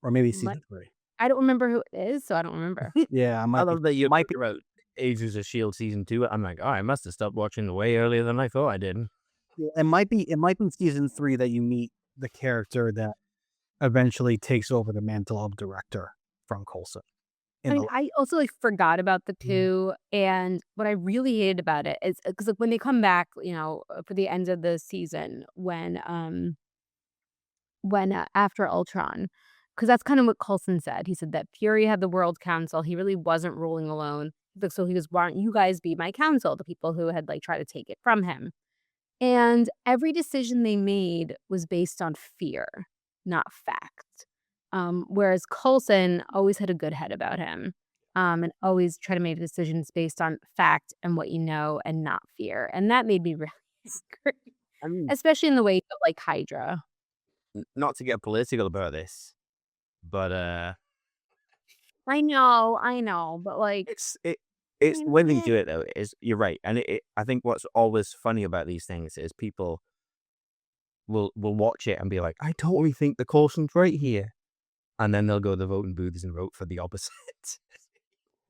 or maybe season 3. I don't remember who it is, so I don't remember. Yeah, I love that you wrote Agents of S.H.I.E.L.D. season 2. I'm like, oh, I must have stopped watching way earlier than I thought I did. Yeah, it might be season 3 that you meet the character that eventually takes over the mantle of director from Coulson. I also like forgot about the coup, and what I really hated about it is because like, when they come back, for the end of the season, when after Ultron, because that's kind of what Coulson said. He said that Fury had the World Council. He really wasn't ruling alone. So he was, why don't you guys be my council? The people who had like tried to take it from him. And every decision they made was based on fear, not fact. Whereas Coulson always had a good head about him, and always try to make decisions based on fact and what you know, and not fear. And that made me really scream, especially in the wake of like Hydra. Not to get political about this, but I know, but like it's when they do it though, you're right, and I think what's always funny about these things is people will watch it and be like, I totally think the Coulson's right here, and then they'll go to the voting booths and vote for the opposite.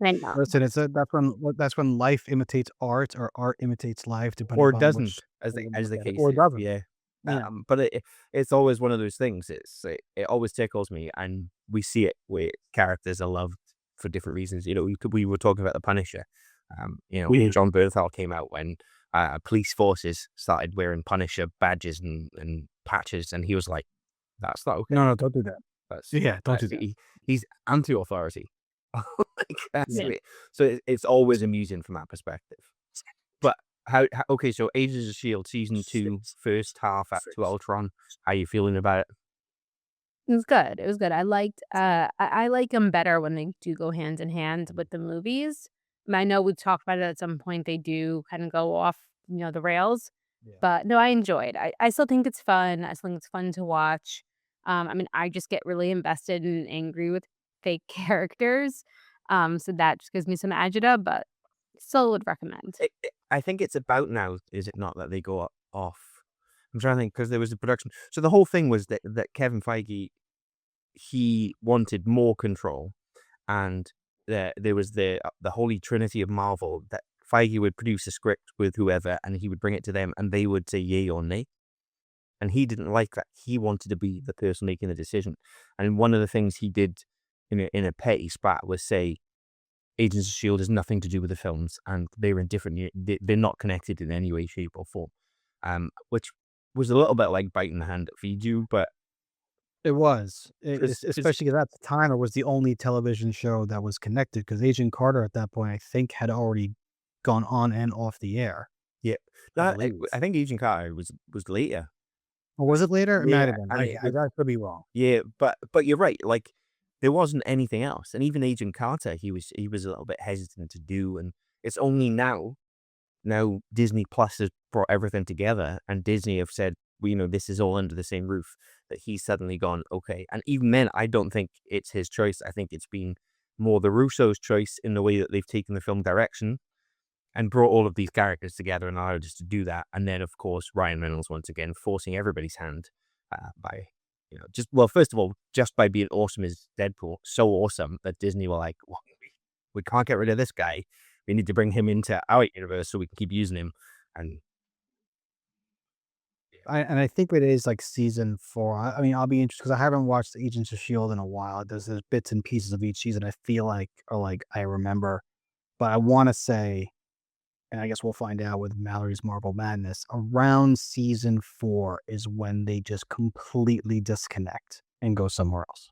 I know. Listen, that's when life imitates art, or art imitates life, depending or upon doesn't, which, as the case or is. doesn't. Yeah. Yeah. But it's always one of those things. It always tickles me, and we see it where characters are loved for different reasons. We were talking about the Punisher. John Bernthal came out when police forces started wearing Punisher badges and patches, and he was like, "That's not okay. No, don't do that. Don't do that. He's anti-authority." So it's always amusing from that perspective. But okay, so Agents of S.H.I.E.L.D. season 2, first half after Ultron. How are you feeling about it? It was good. It was good. I liked. I like them better when they do go hand in hand with the movies. I know we talked about it at some point. They do kind of go off, the rails. Yeah. But no, I enjoyed. I still think it's fun. I still think it's fun to watch. I just get really invested and angry with fake characters. So that just gives me some agita, but still would recommend. I think it's about now, is it not, that they go off? I'm trying to think, because there was a production. So the whole thing was that Kevin Feige, he wanted more control, and there was the holy trinity of Marvel, that Feige would produce a script with whoever, and he would bring it to them, and they would say yay or nay. And he didn't like that. He wanted to be the person making the decision. And one of the things he did in a petty spat was say, Agents of S.H.I.E.L.D. has nothing to do with the films, and they're in different. They're not connected in any way, shape, or form. Which was a little bit like biting the hand that feeds you, but it was, especially at the time, it was the only television show that was connected, because Agent Carter at that point, I think, had already gone on and off the air. Yeah, I think Agent Carter was later. Or was it later? It might Yeah, have been. and I could be wrong. yeah, but you're right. Like there wasn't anything else, and even Agent Carter, he was a little bit hesitant to do, and it's only now Disney Plus has brought everything together, and Disney have said, well, you know, this is all under the same roof, that he's suddenly gone, okay. And even then, I don't think it's his choice. I think it's been more the Russo's choice in the way that they've taken the film direction and brought all of these characters together and allowed us to do that. And then, of course, Ryan Reynolds, once again, forcing everybody's hand by, you know, first of all, just by being awesome as Deadpool, so awesome that Disney were like, well, we can't get rid of this guy. We need to bring him into our universe so we can keep using him. And I think it is like season 4. I mean, I'll be interested because I haven't watched Agents of S.H.I.E.L.D. in a while. There's bits and pieces of each season I feel like, or like I remember. But I want to say, and I guess we'll find out with Mallory's Marvel Madness, around season 4 is when they just completely disconnect and go somewhere else.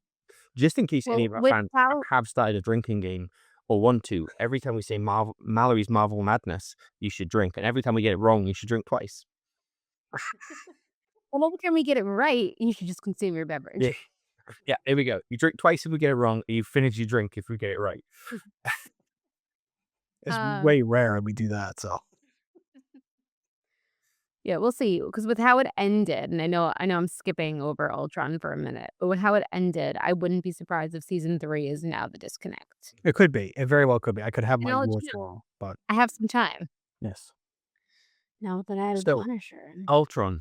just in case any of our fans how have started a drinking game or want to, every time we say Mallory's Marvel Madness, you should drink. And every time we get it wrong, you should drink twice. well, every time we get it right, you should just consume your beverage. Yeah. Yeah, there we go. You drink twice if we get it wrong, and you finish your drink if we get it right. It's Uh, way rare we do that. So Yeah, we'll see. Because with how it ended, and I know I'm skipping over Ultron for a minute, but with how it ended, I wouldn't be surprised if season 3 is now the disconnect. it could be. It very well could be. I could have And my I'll let rules you know. wrong, but I have some time yes. now that I have So, Punisher. Ultron.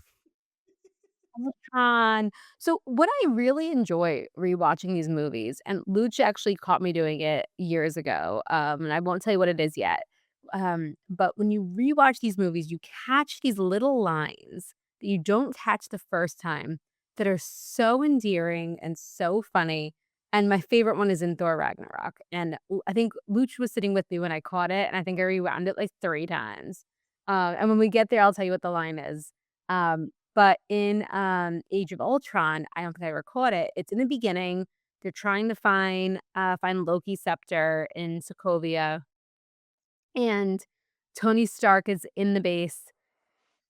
Ultron. So what I really enjoy rewatching these movies, and Luch actually caught me doing it years ago, and I won't tell you what it is yet. But when you rewatch these movies, you catch these little lines that you don't catch the first time that are so endearing and so funny. And my favorite one is in Thor Ragnarok. And I think Luch was sitting with me when I caught it, and I think I rewound it like 3 times. And when we get there, I'll tell you what the line is. But in Age of Ultron, I don't think I recorded it. It's in the beginning. They're trying to find Loki's scepter in Sokovia. And Tony Stark is in the base.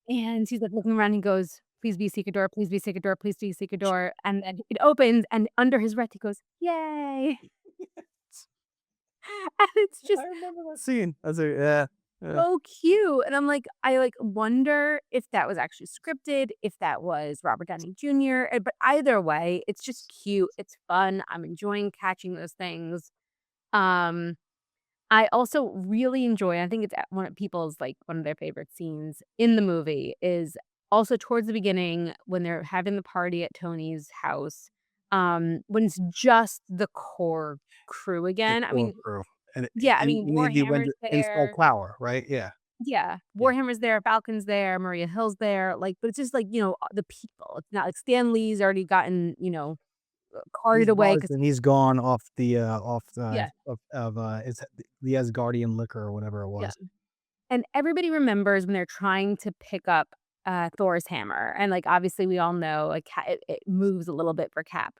And he's like looking around and goes, please be a secret door, please be a secret door, please be a secret door. And then it opens, and under his breath he goes, yay. And it's just I remember that scene. I was like, yeah. so cute. And I'm like, I wonder if that was actually scripted, if that was Robert Downey Jr. But either way, it's just cute. It's fun. I'm enjoying catching those things. I also really enjoy, I think it's one of people's one of their favorite scenes in the movie is also towards the beginning when they're having the party at Tony's house. When it's just the core crew again. I mean, yeah, I mean, Warhammer's install there. power, right? Yeah. Yeah, Warhammer's there, Falcon's there, Maria Hill's there, but it's just the people. It's not like Stan Lee's already gotten, carried He's away buzzed because and he's gone off the yeah, it's the Asgardian liquor or whatever it yeah. was. And everybody remembers when they're trying to pick up Thor's hammer, and obviously we all know it moves a little bit for Cap,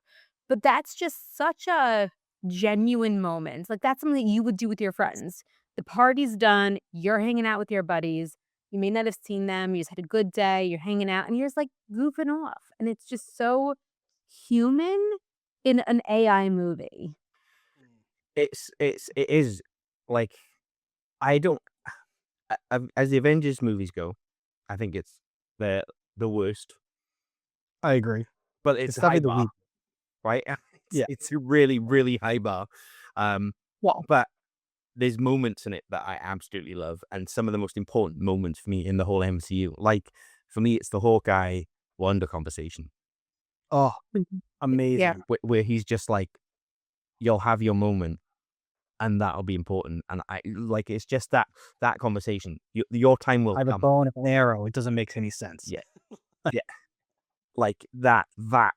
but that's just such a genuine moment. That's something that you would do with your friends. The party's done, you're hanging out with your buddies. You may not have seen them. You just had a good day. You're hanging out, and you're just goofing off, and it's just so human in an AI movie. It is like I don't as the Avengers movies go, I think it's the worst. I agree. But it's definitely high the bar, weak. right? Yeah. It's a really, really high bar. Well, But there's moments in it that I absolutely love, and some of the most important moments for me in the whole MCU. Like for me, it's the Hawkeye Wanda conversation. oh, amazing. Yeah. Where he's just like, you'll have your moment and that'll be important. And I it's just that conversation. Your time will I have a come. bow and an arrow. It doesn't make any sense. Yeah. Yeah. Like that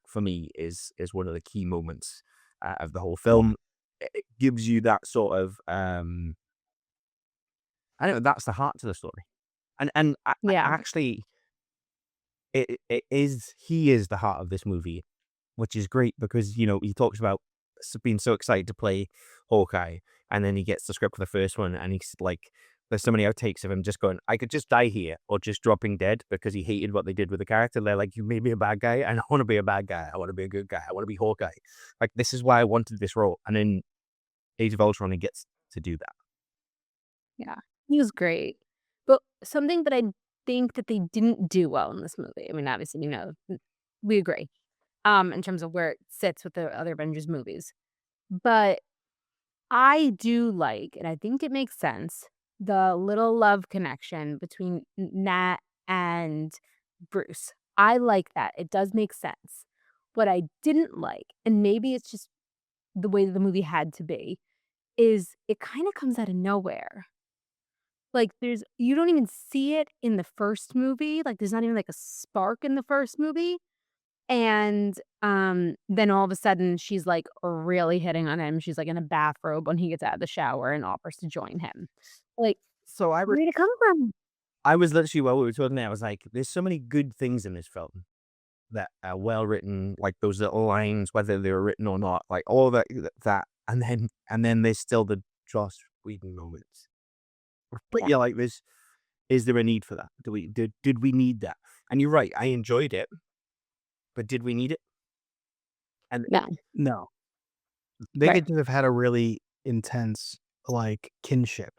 for me is one of the key moments of the whole film. It gives you that sort of, I don't know, that's the heart to the story. And Yeah. actually, he is the heart of this movie, which is great because, he talks about being so excited to play Hawkeye, and then he gets the script for the first one, and he's like, there's so many outtakes of him just going, I could just die here, or just dropping dead because he hated what they did with the character. They're like, you made me a bad guy, and I want to be a bad guy. I want to be a good guy. I want to be Hawkeye. Like, this is why I wanted this role. And in Age of Ultron, he gets to do that. Yeah, he was great. But something that I think that they didn't do well in this movie, I mean, obviously, we agree, in terms of where it sits with the other Avengers movies. But I do like, and I think it makes sense, the little love connection between Nat and Bruce. I like that. It does make sense. What I didn't like, and maybe it's just the way the movie had to be, is it kind of comes out of nowhere. Like, you don't even see it in the first movie. Like, there's not even like a spark in the first movie. And then all of a sudden she's like really hitting on him. She's like in a bathrobe when he gets out of the shower and offers to join him. Like, So where did it come from? I was literally, while we were talking there, I was like, there's so many good things in this film that are well written, like those little lines, whether they were written or not, like all that, and then there's still the Joss Whedon moments. But you're like, is there a need for that? Did we need that? And you're right, I enjoyed it, but did we need it? And No. They could have had a really intense, like, kinship,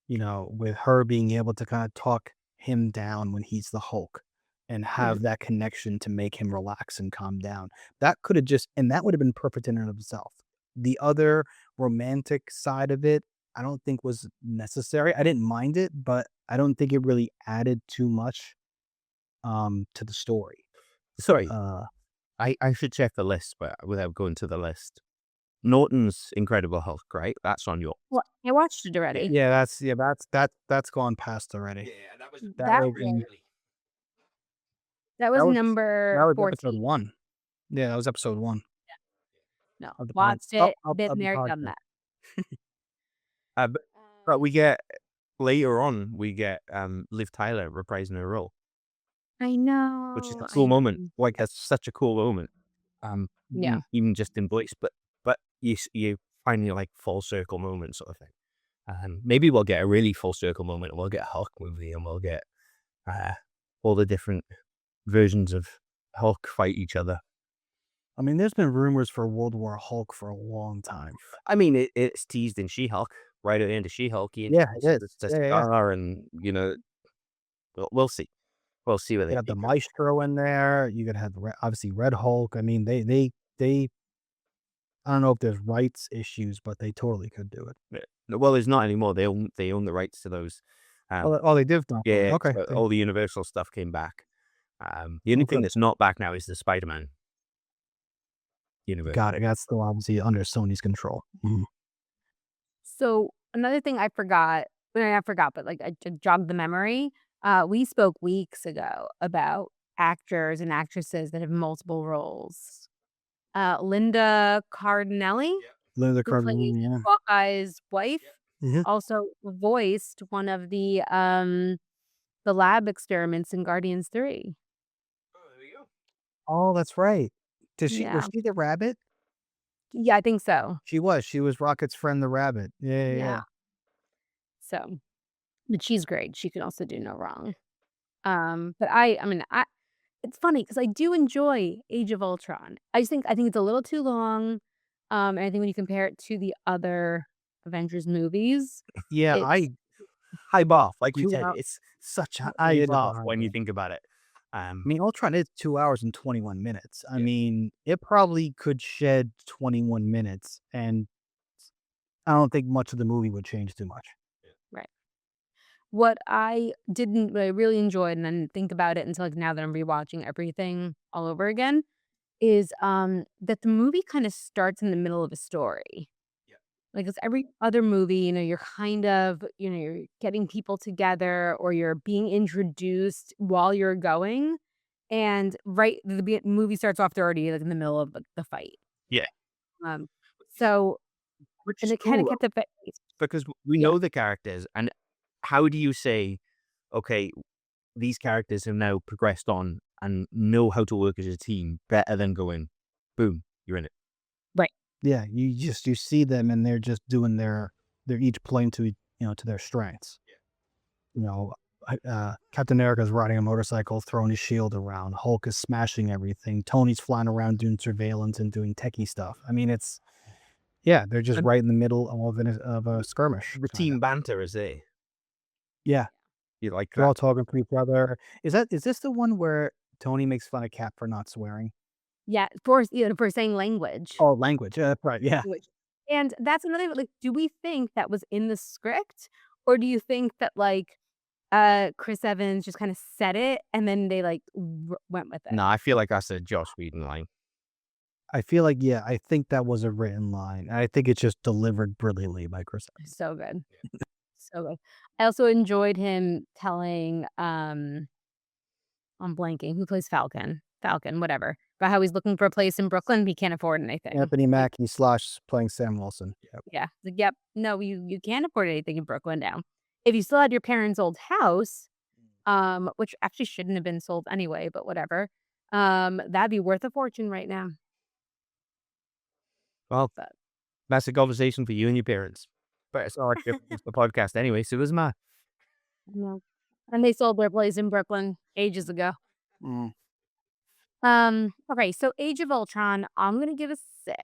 with her being able to kind of talk him down when he's the Hulk and have that connection to make him relax and calm down. That could have and that would have been perfect in and of itself. The other romantic side of it, I don't think was necessary. I didn't mind it, but I don't think it really added too much to the story. Sorry, I should check the list, but without going to the list. Norton's Incredible Hulk, right? That's on your. Well, I watched it already. Yeah, that's gone past already. Yeah, that was That was number 14. episode 1. Yeah, that was episode 1. No, Of the watched pod- it, of been the there, done podcast. that. But we get later on, Liv Tyler reprising her role, I know. which is a cool moment. Like, that's such a cool moment. Yeah. Even just in voice, but you finally like full circle moment sort of thing. Maybe we'll get a really full circle moment, and we'll get a Hulk movie, and we'll get all the different versions of Hulk fight each other. I mean, there's been rumors for World War Hulk for a long time. I mean, it's teased in She-Hulk, right at the end of She-Hulk. Yeah, it is. Yeah. And, we'll see. We'll see where You they got the Maestro in there. You could have obviously Red Hulk. I mean, they I don't know if there's rights issues, but they totally could do it. Well, there's not anymore. They own the rights to those. They did. Yeah. Okay. All the Universal stuff came back. The only thing that's not back now is the Spider-Man universe. Got it. That's still obviously under Sony's control. Mm-hmm. So another thing I forgot, but like I jogged the memory. We spoke weeks ago about actors and actresses that have multiple roles. Linda Cardellini, Linda who plays Cardellini, yeah. Hawkeye's wife, also voiced one of the lab experiments in Guardians 3. Oh, there you go. Oh, that's right. Was Yeah. she the rabbit? Yeah, I think so. She was Rocket's friend, the rabbit. Yeah. So, but she's great. She can also do no wrong. But it's funny because I do enjoy Age of Ultron. I think it's a little too long. And I think when you compare it to the other Avengers movies, Yeah, high bar, like you 2 said. hours. It's such a It high is a bar high when you bar. think about it. I mean, Ultron is 2 hours and 21 minutes. I mean, it probably could shed 21 minutes, and I don't think much of the movie would change too much. right. What I really enjoyed, and I didn't think about it until like now that I'm rewatching everything all over again, is that the movie kind of starts in the middle of a story. Like it's every other movie, you're kind of, you're getting people together or you're being introduced while you're going. And the movie starts off, they're already like in the middle of the fight. Yeah. So, Which and is it kind of cool, kept the because we know the characters, and how do you say, okay, these characters have now progressed on and know how to work as a team better than going, boom, you're in it. right. Yeah, you see them, and they're just doing they're each playing to to their strengths. Captain America's riding a motorcycle, throwing his shield around. Hulk is smashing everything. Tony's flying around doing surveillance and doing techie stuff. I mean, they're just And right in the middle of a skirmish. the kinda. team banter is there. Yeah, You like they're all that? talking to each other. Is this the one where Tony makes fun of Cap for not swearing? Yeah, for saying language. Oh, language. Yeah, that's right. Yeah. And that's another, like, do we think that was in the script, or do you think that, like, Chris Evans just kind of said it and then they, like, went with it? No, I feel like that's a Josh Whedon line. I feel like, I think that was a written line. And I think it's just delivered brilliantly by Chris Evans. So good. So good. I also enjoyed him telling, I'm blanking, who plays Falcon, whatever, about how he's looking for a place in Brooklyn, he can't afford anything. Anthony Mackie / playing Sam Wilson. Yep. Yeah. Like, yep. No, you can't afford anything in Brooklyn now. If you still had your parents' old house, which actually shouldn't have been sold anyway, but whatever, that'd be worth a fortune right now. Well, that's a conversation for you and your parents. But it's not like it's the podcast anyway, so it doesn't matter. No. And they sold their place in Brooklyn ages ago. Mm. Okay, so Age of Ultron, I'm gonna give a 6.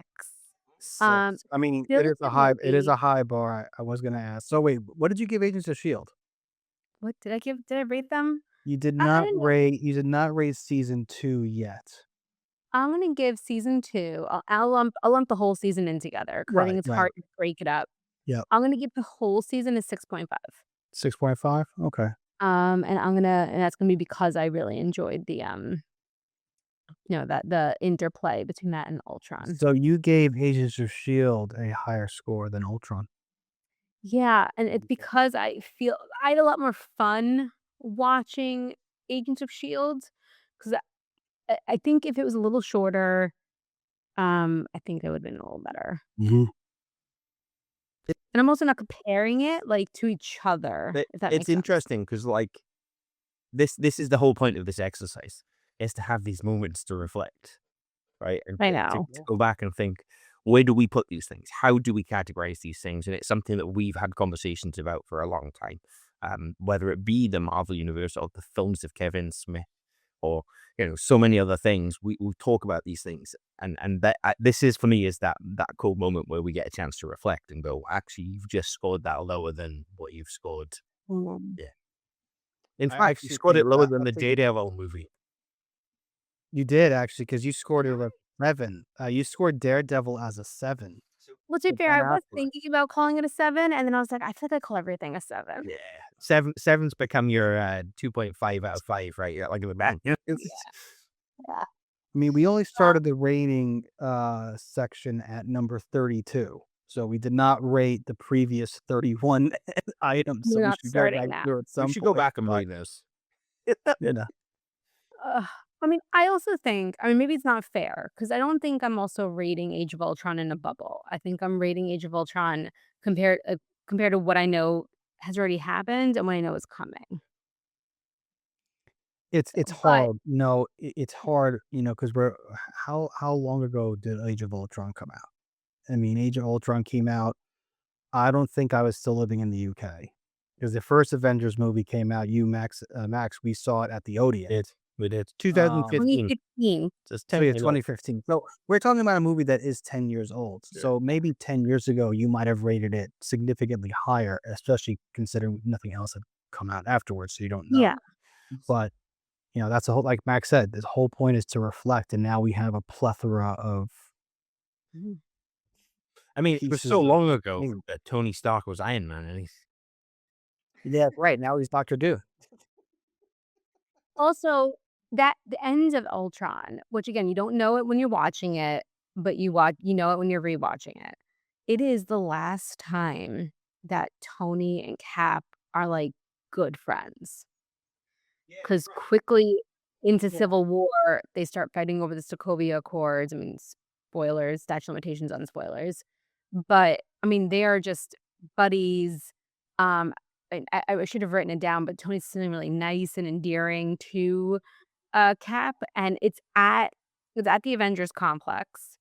6. I mean, it is movie. a high bar. I was gonna ask. So wait, what did you give Agents of S.H.I.E.L.D.? What did I give? Did I rate them? You did I not don't know. rate. You did not rate season 2 yet. I'm gonna give season 2. I'll lump the whole season in together because I think it's hard to break it up. Yep. I'm gonna give the whole season a 6.5. 6.5. Okay. And that's gonna be because I really enjoyed the the interplay between that and Ultron. So you gave Agents of S.H.I.E.L.D. a higher score than Ultron. Yeah, and it's because I feel I had a lot more fun watching Agents of S.H.I.E.L.D. because I think if it was a little shorter, I think it would have been a little better. Mm-hmm. And I'm also not comparing it like to each other. If that makes It's sense. interesting because like this is the whole point of this exercise, is to have these moments to reflect, right? And I to know. go back and think, where do we put these things? How do we categorize these things? And it's something that we've had conversations about for a long time. Whether it be the Marvel Universe or the films of Kevin Smith, or so many other things, we talk about these things, and that this is for me is that cool moment where we get a chance to reflect and go, actually, you've just scored that lower than what you've scored. Yeah. In I fact, you actually scored it think lower that- than I the think- Daredevil movie. You did actually, because you scored it with 7. You scored Daredevil as a 7. Well, to be But fair, I Ben was Affleck- thinking about calling it a 7, and then I was like, I feel like I call everything a 7. Yeah, 7's become your 2.5 out of 5, right? Yeah, like the back. Yeah. I mean, we only started the rating section at number 32. So we did not rate the previous 31 items. So We're we not should go starting back now. through at some We should go point, back and but, read this. I mean, I also think, maybe it's not fair because I don't think I'm also rating Age of Ultron in a bubble. I think I'm rating Age of Ultron compared to what I know has already happened and what I know is coming. It's But- hard. No, it's hard, because how long ago did Age of Ultron come out? I mean, Age of Ultron came out, I don't think I was still living in the UK. Because the first Avengers movie came out, Max, we saw it at the Odeon. We did. 2015. 2015. Just So yeah, 2015. So we're talking about a movie that is 10 years old. Yeah. So maybe 10 years ago, you might have rated it significantly higher, especially considering nothing else had come out afterwards. So you don't know. Yeah. But, that's the whole, like Max said, the whole point is to reflect. And now we have a plethora of. I mean, it was pieces so of long ago thing. that Tony Stark was Iron Man, and Yeah, right. Now he's Dr. Doom. Also, the end of Ultron, which again, you don't know it when you're watching it, but you know it when you're rewatching it. It is the last time that Tony and Cap are like good friends. Because quickly into Civil War, they start fighting over the Sokovia Accords. I mean, spoilers, statute of limitations on spoilers. But I mean, they are just buddies. I should have written it down, but Tony's still really nice and endearing to Cap, and it's at the Avengers complex,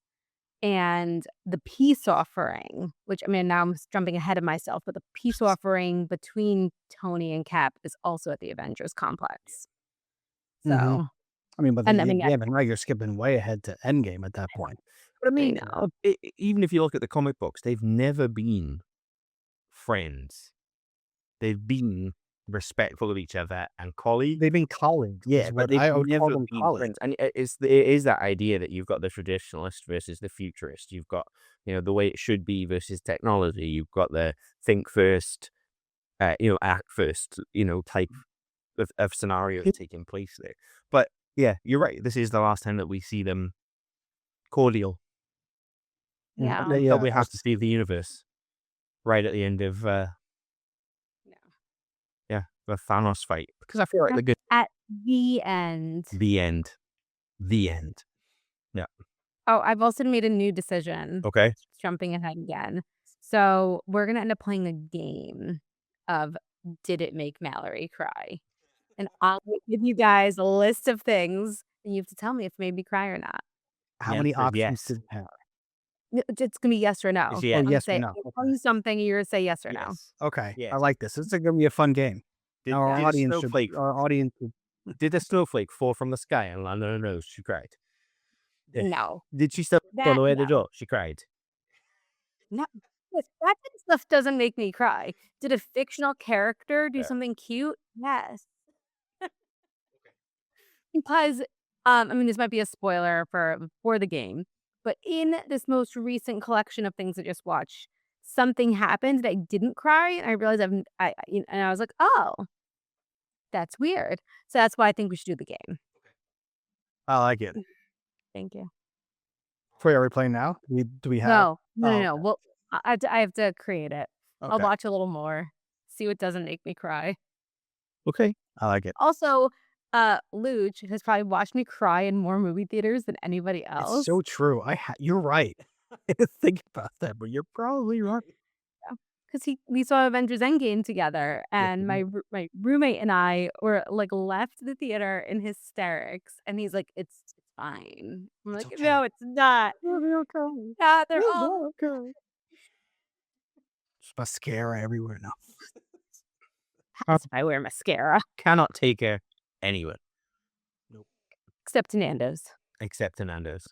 and the peace offering, which, I mean, now I'm jumping ahead of myself, but the peace offering between Tony and Cap is also at the Avengers complex. So, Mhm. I mean, but and I mean, but now you're skipping way ahead to Endgame at that point. But I I mean, know. even if you look at the comic books, they've never been friends. They've been respectful of each other and colleagues. They've been colleagues. Yeah, is but what they've I would call never them been colleagues. friends. And it is that idea that you've got the traditionalist versus the futurist. You've got, the way it should be versus technology. You've got the think first, act first, type of scenario taking place there. But yeah, you're right. This is the last time that we see them cordial. Yeah. Until we have to see the universe right at the end of the Thanos fight, because I feel like At the end. the end. Yeah. Oh, I've also made a new decision. Okay. Jumping ahead again. So we're gonna end up playing a game of Did It Make Mallory Cry? And I'll give you guys a list of things, and you have to tell me if it made me cry or not. How The many answer is options yes. did you have? It's gonna be yes or no. It's Oh, yes. yes or Say, no. I'll tell you something, and you're gonna say yes or no. Yes. Okay, Yes. I like this. This is gonna be a fun game. Did, Now, did a snowflake should did a snowflake fall from the sky and land on her nose? She cried. Yeah. No. Did she step all the way to the door? She cried. No. That kind of stuff doesn't make me cry. Did a fictional character do Yeah. something cute? Yes. Because, I mean, this might be a spoiler for the game, but in this most recent collection of things I just watched, something happened that I didn't cry, and I realized and I was like, "Oh, that's weird." So that's why I think we should do the game. I like it. Thank you. Are we playing now? Do we have? No. okay. Well, I have to create it. I'll Okay. watch a little more, see what doesn't make me cry. Okay. I like it. Also, Luge has probably watched me cry in more movie theaters than anybody else. It's so true. You're right. I didn't think about that, but you're probably right. Because we saw Avengers Endgame together, and my roommate and I were like left the theater in hysterics, and he's like, "It's fine." I'm like, okay. "No, it's not. It'll be okay. Yeah, they're It'll all be okay. There's mascara everywhere now. I wear mascara, Cannot take her anywhere except to Nando's. except to Nando's,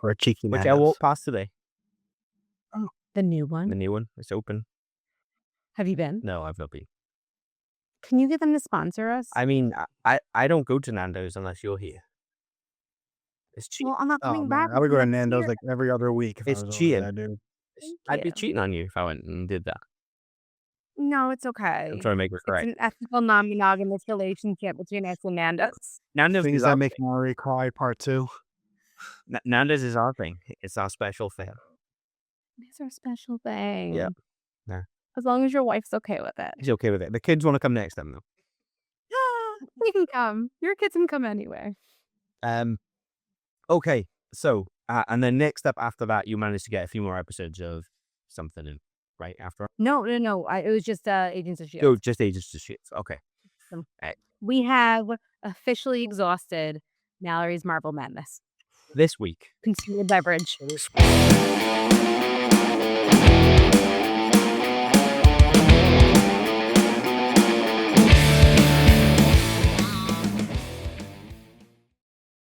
Or a cheeky which I Nando's. walked past today. The new The one. new one. It's open. Have you been? No, I've not been. Can you get them to sponsor us? I mean, I don't go to Nando's unless you're here. It's cheap. Well, I'm not Oh coming man, back. I would go to next Nando's year. like every other week. If I It's was over cheating. there, dude. I'd be you. cheating on you if I went and did that. No, it's okay. I'm trying to make her It's cry. an ethical, non-monogamous relationship between us and Nando's. Nando's Things is that our make thing. Mallory cry, part 2. Nando's is our thing. It's our special thing. It's our special thing. Yeah. As long as your wife's okay with it. He's okay with it. The kids want to come next time though. They can come. Your kids can come anyway. Okay. So, and then next up after that, you managed to get a few more episodes of something in, right after. No. It was just Agents of S.H.I.E.L.D. Oh, just Agents of S.H.I.E.L.D. Okay. We have officially exhausted Mallory's Marvel Madness. This week. Consumed beverage.